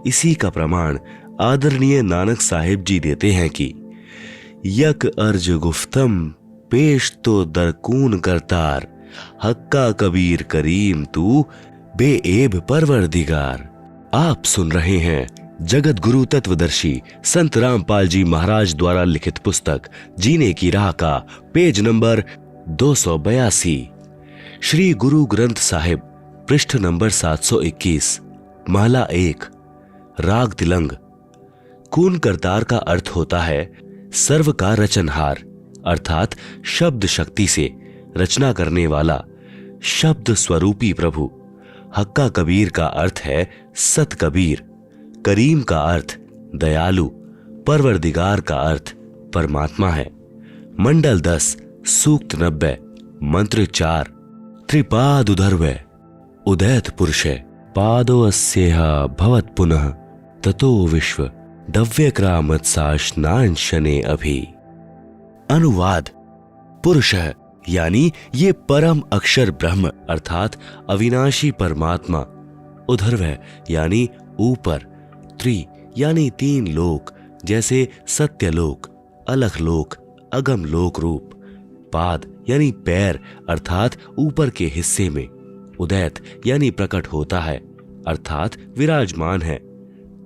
इसी का प्रमाण आदरणीय नानक साहिब जी देते हैं कि यक अर्ज गुफ्तम पेश तो दरकून करतार, हक्का कबीर करीम तू बेएब परवरदिगार। आप सुन रहे हैं जगत गुरु तत्वदर्शी संत रामपाल जी महाराज द्वारा लिखित पुस्तक जीने की राह का पेज नंबर 282, श्री गुरु ग्रंथ साहिब, पृष्ठ नंबर 721, महला 1, राग तिलंग। कून करतार का अर्थ होता है सर्व का रचनहार, अर्थात शब्द शक्ति से रचना करने वाला शब्द स्वरूपी प्रभु। हक्का कबीर का अर्थ है सत कबीर, करीम का अर्थ दयालु, परवरदिगार का अर्थ परमात्मा है। मंडल 10 सूक्त 90 मंत्र 4 त्रिपाद उधर्वै उदैत पुरुषे पादो अस्येह भवत पुनः ततो विश्व दव्यक्रामत्साशनांशने अभि। अनुवाद, पुरुष यानी ये परम अक्षर ब्रह्म अर्थात अविनाशी परमात्मा, उधर्वै यानी ऊपर, त्रि यानी 3 लोक जैसे सत्यलोक, अलखलोक, अगम लोक रूप, पाद यानी पैर अर्थात ऊपर के हिस्से में, उदैत यानी प्रकट होता है अर्थात विराजमान है,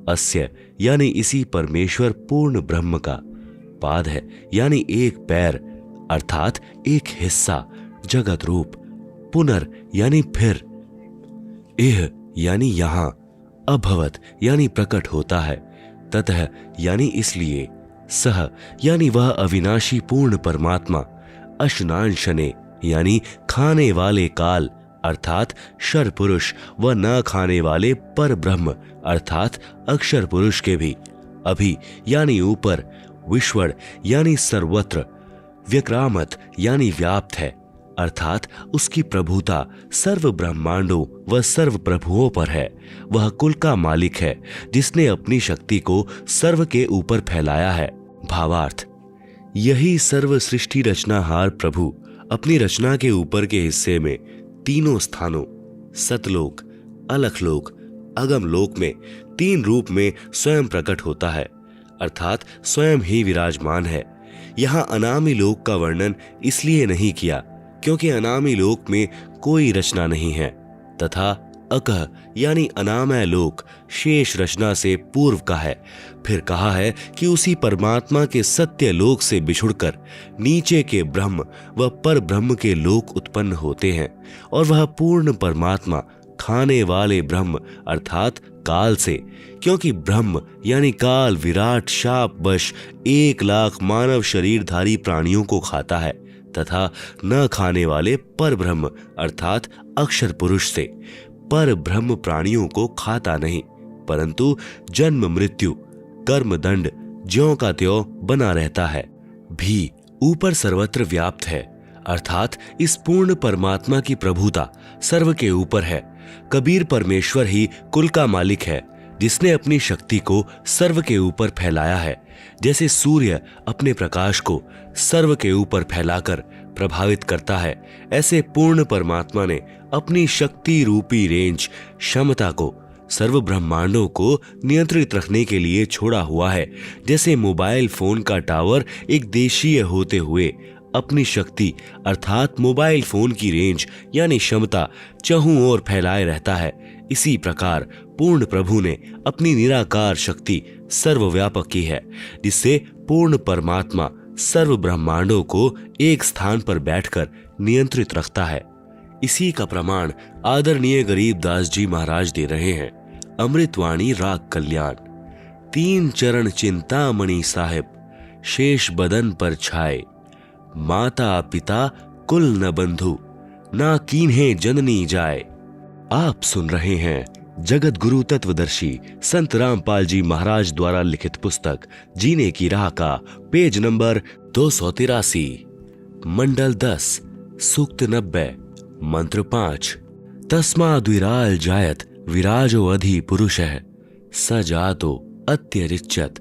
अस्य यानी इसी परमेश्वर पूर्ण ब्रह्म का, पाद है यानी एक पैर अर्थात एक हिस्सा जगत रूप, पुनर् यानी फिर, इह यानी यहां, अभवत यानी प्रकट होता है, ततः यानी इसलिए, सह यानी वह अविनाशी पूर्ण परमात्मा, अशनांशने यानी खाने वाले काल अर्थात शर पुरुष व न खाने वाले पर ब्रह्म अर्थात अक्षर पुरुष के भी, अभि यानी ऊपर, विश्वड़ यानी सर्वत्र, व्यक्रामत यानी व्याप्त है अर्थात उसकी प्रभुता सर्व ब्रह्मांडों व सर्व प्रभुओं पर है। वह कुल का मालिक है जिसने अपनी शक्ति को सर्व के ऊपर फैलाया है। भावार्थ, यही सर्व सृष्टि रचनाहार प्रभु अपनी रचना के ऊपर के हिस्से में तीनों स्थानों सतलोक, अलखलोक, अगम लोक में 3 रूप में स्वयं प्रकट होता है अर्थात स्वयं ही विराजमान है। यहाँ अनामी लोक का वर्णन इसलिए नहीं किया क्योंकि अनामी लोक में कोई रचना नहीं है तथा अकह यानी अनामय लोक शेष रचना से पूर्व का है। फिर कहा है कि उसी परमात्मा के सत्य लोक से बिछुड़कर नीचे के ब्रह्म व पर ब्रह्म के लोक उत्पन्न होते हैं और वह पूर्ण परमात्मा खाने वाले ब्रह्म अर्थात काल से, क्योंकि ब्रह्म यानी काल विराट शापवश 1,00,000 मानव शरीरधारी प्राणियों को खाता है तथा न खाने वाले पर ब्रह्म अर्थात अक्षर पुरुष से पर ब्रह्म प्राणियों को खाता नहीं, परंतु जन्म मृत्यु कर्म दंड ज्यों का त्यों बना रहता है। भी ऊपर सर्वत्र व्याप्त है अर्थात इस पूर्ण परमात्मा की प्रभुता सर्व के ऊपर है। कबीर परमेश्वर ही कुल का मालिक है, जिसने अपनी शक्ति को सर्व के ऊपर फैलाया है। जैसे सूर्य अपने प्रकाश को सर्व के ऊपर फैलाकर प्रभावित करता है, ऐसे पूर्ण परमात्मा ने अपनी शक्ति रूपी रेंज क्षमता को सर्व ब्रह्मांडों को नियंत्रित रखने के लिए छोड़ा हुआ है। जैसे मोबाइल फोन का टावर एक देशीय होते हुए अपनी शक्ति अर्थात मोबाइल फोन की रेंज यानी क्षमता चहुं ओर फैलाए रहता है, इसी प्रकार पूर्ण प्रभु ने अपनी निराकार शक्ति सर्वव्यापक की है, जिससे पूर्ण परमात्मा सर्व ब्रह्मांडों को एक स्थान पर बैठकर नियंत्रित रखता है। इसी का प्रमाण आदरणीय गरीबदास जी महाराज दे रहे हैं। अमृतवाणी राग कल्याण। 3 चरण चिंतामणि साहिब शेष बदन पर छाए, माता पिता कुल न बंधु ना कीन्हे जननी जाए। आप सुन रहे हैं जगत गुरु तत्वदर्शी संत रामपाल जी महाराज द्वारा लिखित पुस्तक जीने की राह का पेज नंबर 283, मंडल 10, सूक्त 90, मंत्र 5। तस्माद्विराल जायत विराजो अधि पुरुषः स जातो अत्यरिच्यत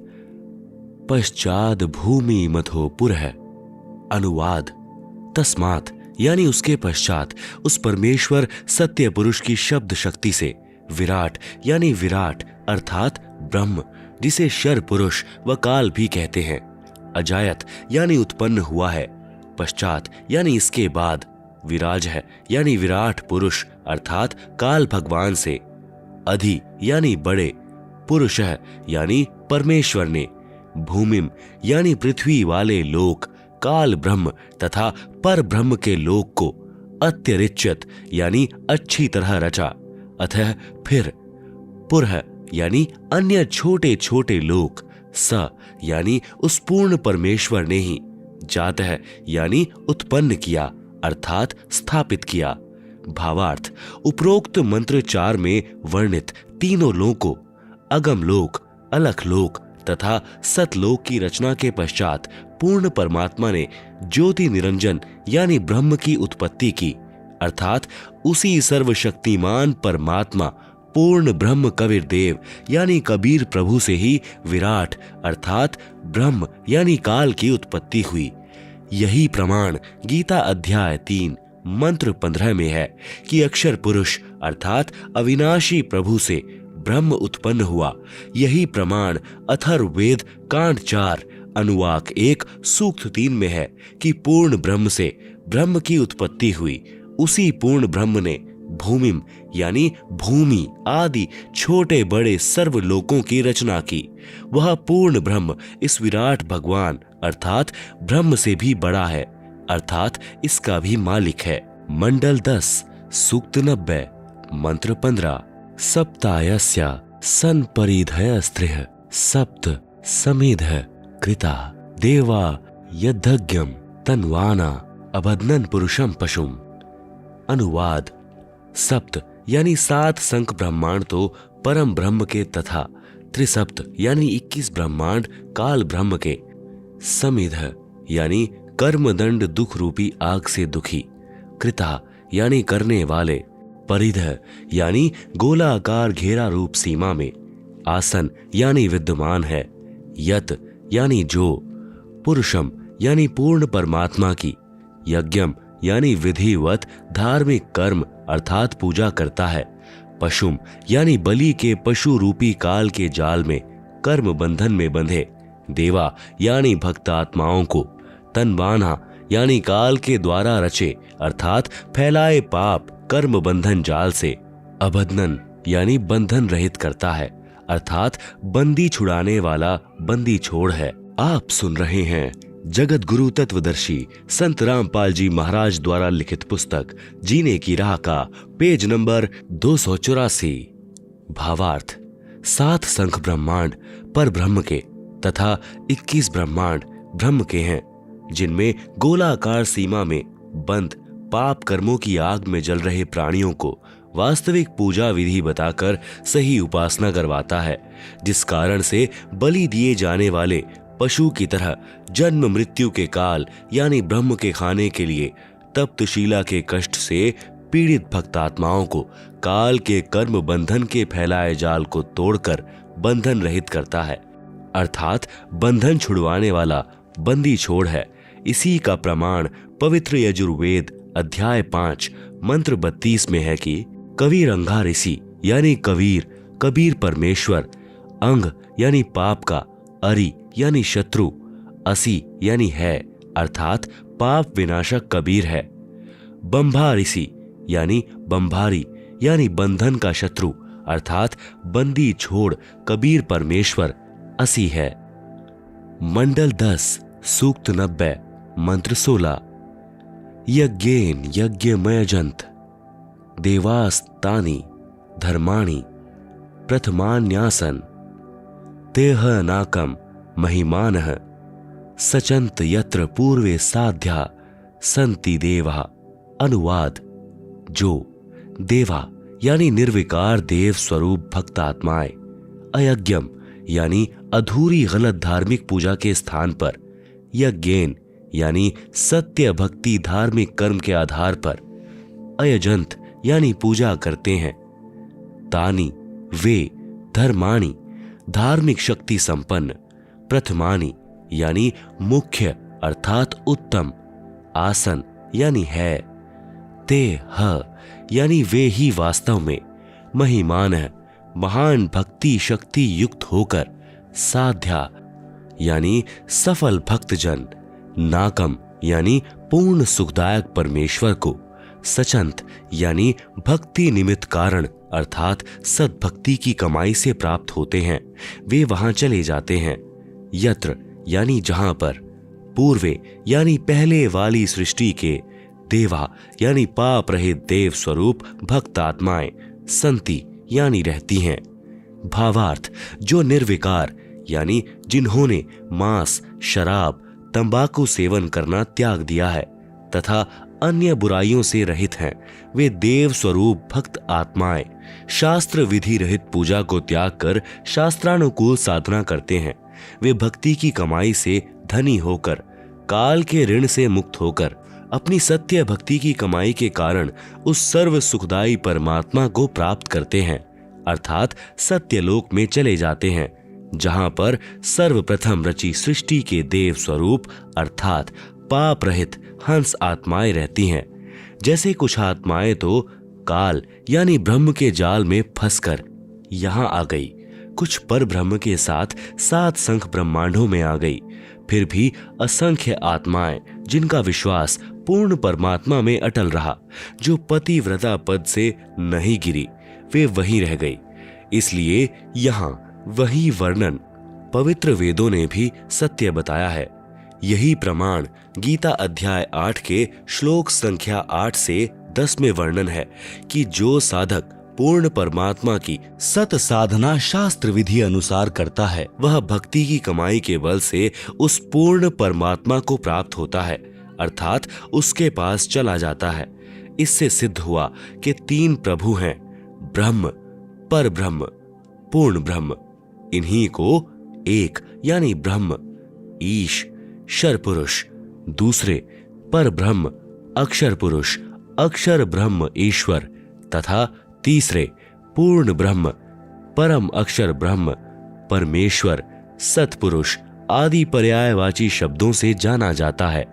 पश्चाद भूमि मथो पुरः। अनुवाद। तस्मात् यानी उसके पश्चात उस परमेश्वर सत्य पुरुष की शब्द शक्ति से विराट यानी विराट अर्थात ब्रह्म, जिसे शर पुरुष व काल भी कहते हैं, अजायत यानी उत्पन्न हुआ है, पश्चात यानी इसके बाद, विराज है यानी विराट पुरुष अर्थात काल भगवान से, अधि यानी बड़े, पुरुष यानी परमेश्वर ने, भूमिम यानी पृथ्वी वाले लोक काल ब्रह्म तथा पर ब्रह्म के लोक को अत्यरिच्यत यानी अच्छी तरह रचा, अतः फिर पुरः यानी अन्य छोटे छोटे लोक, स यानी उस पूर्ण परमेश्वर ने ही, जातः यानी उत्पन्न किया अर्थात स्थापित किया। भावार्थ। उपरोक्त मंत्र 4 में वर्णित तीनों लोकों अगम लोक, अलख लोक तथा सतलोक की रचना के पश्चात पूर्ण परमात्मा ने ज्योति निरंजन यानी ब्रह्म की उत्पत्ति की, अर्थात उसी सर्वशक्तिमान परमात्मा पूर्ण ब्रह्म कबीर देव यानी कबीर प्रभु से ही विराट अर्थात ब्रह्म यानी काल की उत्पत्ति हुई। यही प्रमाण गीता अध्याय 3 मंत्र 15 में है कि अक्षर पुरुष अर्थात अविनाशी प्रभु से ब्रह्म उत्पन्न हुआ। यही प्रमाण अथर्ववेद कांड 4 अनुवाक 1 सूक्त 3 में है कि पूर्ण ब्रह्म से ब्रह्म की उत्पत्ति हुई। उसी पूर्ण ब्रह्म ने भूमिम यानी भूमि आदि छोटे बड़े सर्व लोकों की रचना की। वह पूर्ण ब्रह्म इस विराट भगवान अर्थात ब्रह्म से भी बड़ा है, अर्थात इसका भी मालिक है। मंडल 10 सूक्त 90 मंत्र 15। सप्तायस्या सन परिधय स्त्रिः सप्त समेधः कृता देवा यद्धज्ञम तन्वाना अबध्नन पुरुषम पशुम। अनुवाद। सप्त यानी 7 संख ब्रह्मांड तो परम ब्रह्म के तथा त्रिसप्त यानी 21 ब्रह्मांड काल ब्रह्म के, समिध यानी कर्मदंड दुख रूपी आग से दुखी, कृता यानी करने वाले, परिध यानी गोलाकार घेरा रूप सीमा में, आसन यानी विद्यमान है, यत यानी जो, पुरुषम यानी पूर्ण परमात्मा की, यज्ञम यानी विधिवत धार्मिक कर्म अर्थात पूजा करता है, पशुम यानी बलि के पशु रूपी काल के जाल में कर्म बंधन में बंधे, देवा यानी भक्त आत्माओं को, तनवाना यानी काल के द्वारा रचे अर्थात फैलाए पाप कर्म बंधन जाल से, अबद्धन यानी बंधन रहित करता है, अर्थात बंदी छुड़ाने वाला बंदी छोड़ है। आप सुन रहे हैं जगत गुरु तत्वदर्शी संत रामपाल जी महाराज द्वारा लिखित पुस्तक जीने की राह का पेज नंबर 284। भावार्थ 7 संख ब्रह्मांड पर ब्रह्म के तथा 21 ब्रह्मांड ब्रह्म के हैं, जिनमें गोलाकार सीमा में बंद पाप कर्मों की आग में जल रहे प्राणियों को वास्तविक पूजा विधि बताकर सही उपासना करवाता है, जिस कारण से बलि दिए जाने वाले पशु की तरह जन्म मृत्यु के काल यानी ब्रह्म के खाने के लिए तप्तशिला के कष्ट से पीड़ित भक्तात्माओं को काल के कर्म बंधन के फैलाए जाल को तोड़कर बंधन रहित करता है, अर्थात बंधन छुड़वाने वाला बंदी छोड़ है। इसी का प्रमाण पवित्र यजुर्वेद अध्याय 5 मंत्र 32 में है कि कबीरंगा ऋषि यानी कबीर परमेश्वर, अंग यानी पाप का, अरि यानी शत्रु, असी यानी है अर्थात पाप विनाशक कबीर है। बंभा ऋषि यानी बंभारी यानी बंधन का शत्रु अर्थात बंदी छोड़ कबीर परमेश्वर असी है। मंडल 10 सूक्त 90 मंत्र 16। यज्ञेन यज्ञमयजंत देवास्तानि धर्माणि प्रथमान्यासन तेह नाकम महिमानः सचंत यत्र पूर्वे साध्या संति देवा। अनुवाद जो देवा यानी निर्विकार देव स्वरूप भक्त आत्माएं अयज्ञम यानी अधूरी गलत धार्मिक पूजा के स्थान पर, यज्ञेन यानी सत्य भक्ति धार्मिक कर्म के आधार पर, अयजंत यानी पूजा करते हैं, तानी वे धर्माणी धार्मिक शक्ति संपन्न, प्रथमानी यानी मुख्य अर्थात उत्तम, आसन यानी है, ते ह यानी वे ही वास्तव में, महिमान है महान भक्ति शक्ति युक्त होकर, साध्या यानी सफल भक्तजन, नाकम यानी पूर्ण सुखदायक परमेश्वर को, सचंत यानी भक्ति निमित्त कारण अर्थात सद्भक्ति की कमाई से प्राप्त होते हैं, वे वहां चले जाते हैं। यत्र यानी जहां पर, पूर्वे यानी पहले वाली सृष्टि के, देवा यानी पाप रहित देव स्वरूप भक्त आत्माएं, संति यानी रहती हैं। भावार्थ जो निर्विकार यानी जिन्होंने मांस शराब तंबाकू सेवन करना त्याग दिया है तथा अन्य बुराइयों से रहित हैं, वे देव स्वरूप भक्त आत्माएं शास्त्र विधि रहित पूजा को त्याग कर शास्त्रानुकूल साधना करते हैं। वे भक्ति की कमाई से धनी होकर, काल के ऋण से मुक्त होकर, अपनी सत्य भक्ति की कमाई के कारण उस सर्व सुखदायी परमात्मा को प्राप्त करते हैं, अर्थात सत्यलोक में चले जाते हैं, जहां पर सर्वप्रथम रची सृष्टि के देव स्वरूप अर्थात पाप रहित हंस आत्माएं रहती हैं। जैसे कुछ आत्माएं तो काल यानी ब्रह्म के जाल में फंसकर यहां आ गई, कुछ पर ब्रह्म के साथ 7 संख ब्रह्मांडों में आ गई, फिर भी असंख्य आत्माएं जिनका विश्वास पूर्ण परमात्मा में अटल रहा, जो पतिव्रता पद से नहीं गिरी, वे वहीं रह गई। इसलिए यहाँ वही वर्णन पवित्र वेदों ने भी सत्य बताया है। यही प्रमाण गीता अध्याय 8 के श्लोक संख्या 8 से 10 में वर्णन है कि जो साधक पूर्ण परमात्मा की सत साधना शास्त्र विधि अनुसार करता है, वह भक्ति की कमाई के बल से उस पूर्ण परमात्मा को प्राप्त होता है, अर्थात उसके पास चला जाता है। इससे सिद्ध हुआ कि 3 प्रभु हैं, ब्रह्म, पर ब्रह्म, पूर्ण ब्रह्म। इन्हीं को एक यानी ब्रह्म ईश शर पुरुष, दूसरे पर ब्रह्म अक्षर पुरुष अक्षर ब्रह्म ईश्वर तथा तीसरे पूर्ण ब्रह्म परम अक्षर ब्रह्म परमेश्वर सतपुरुष आदि पर्यायवाची शब्दों से जाना जाता है।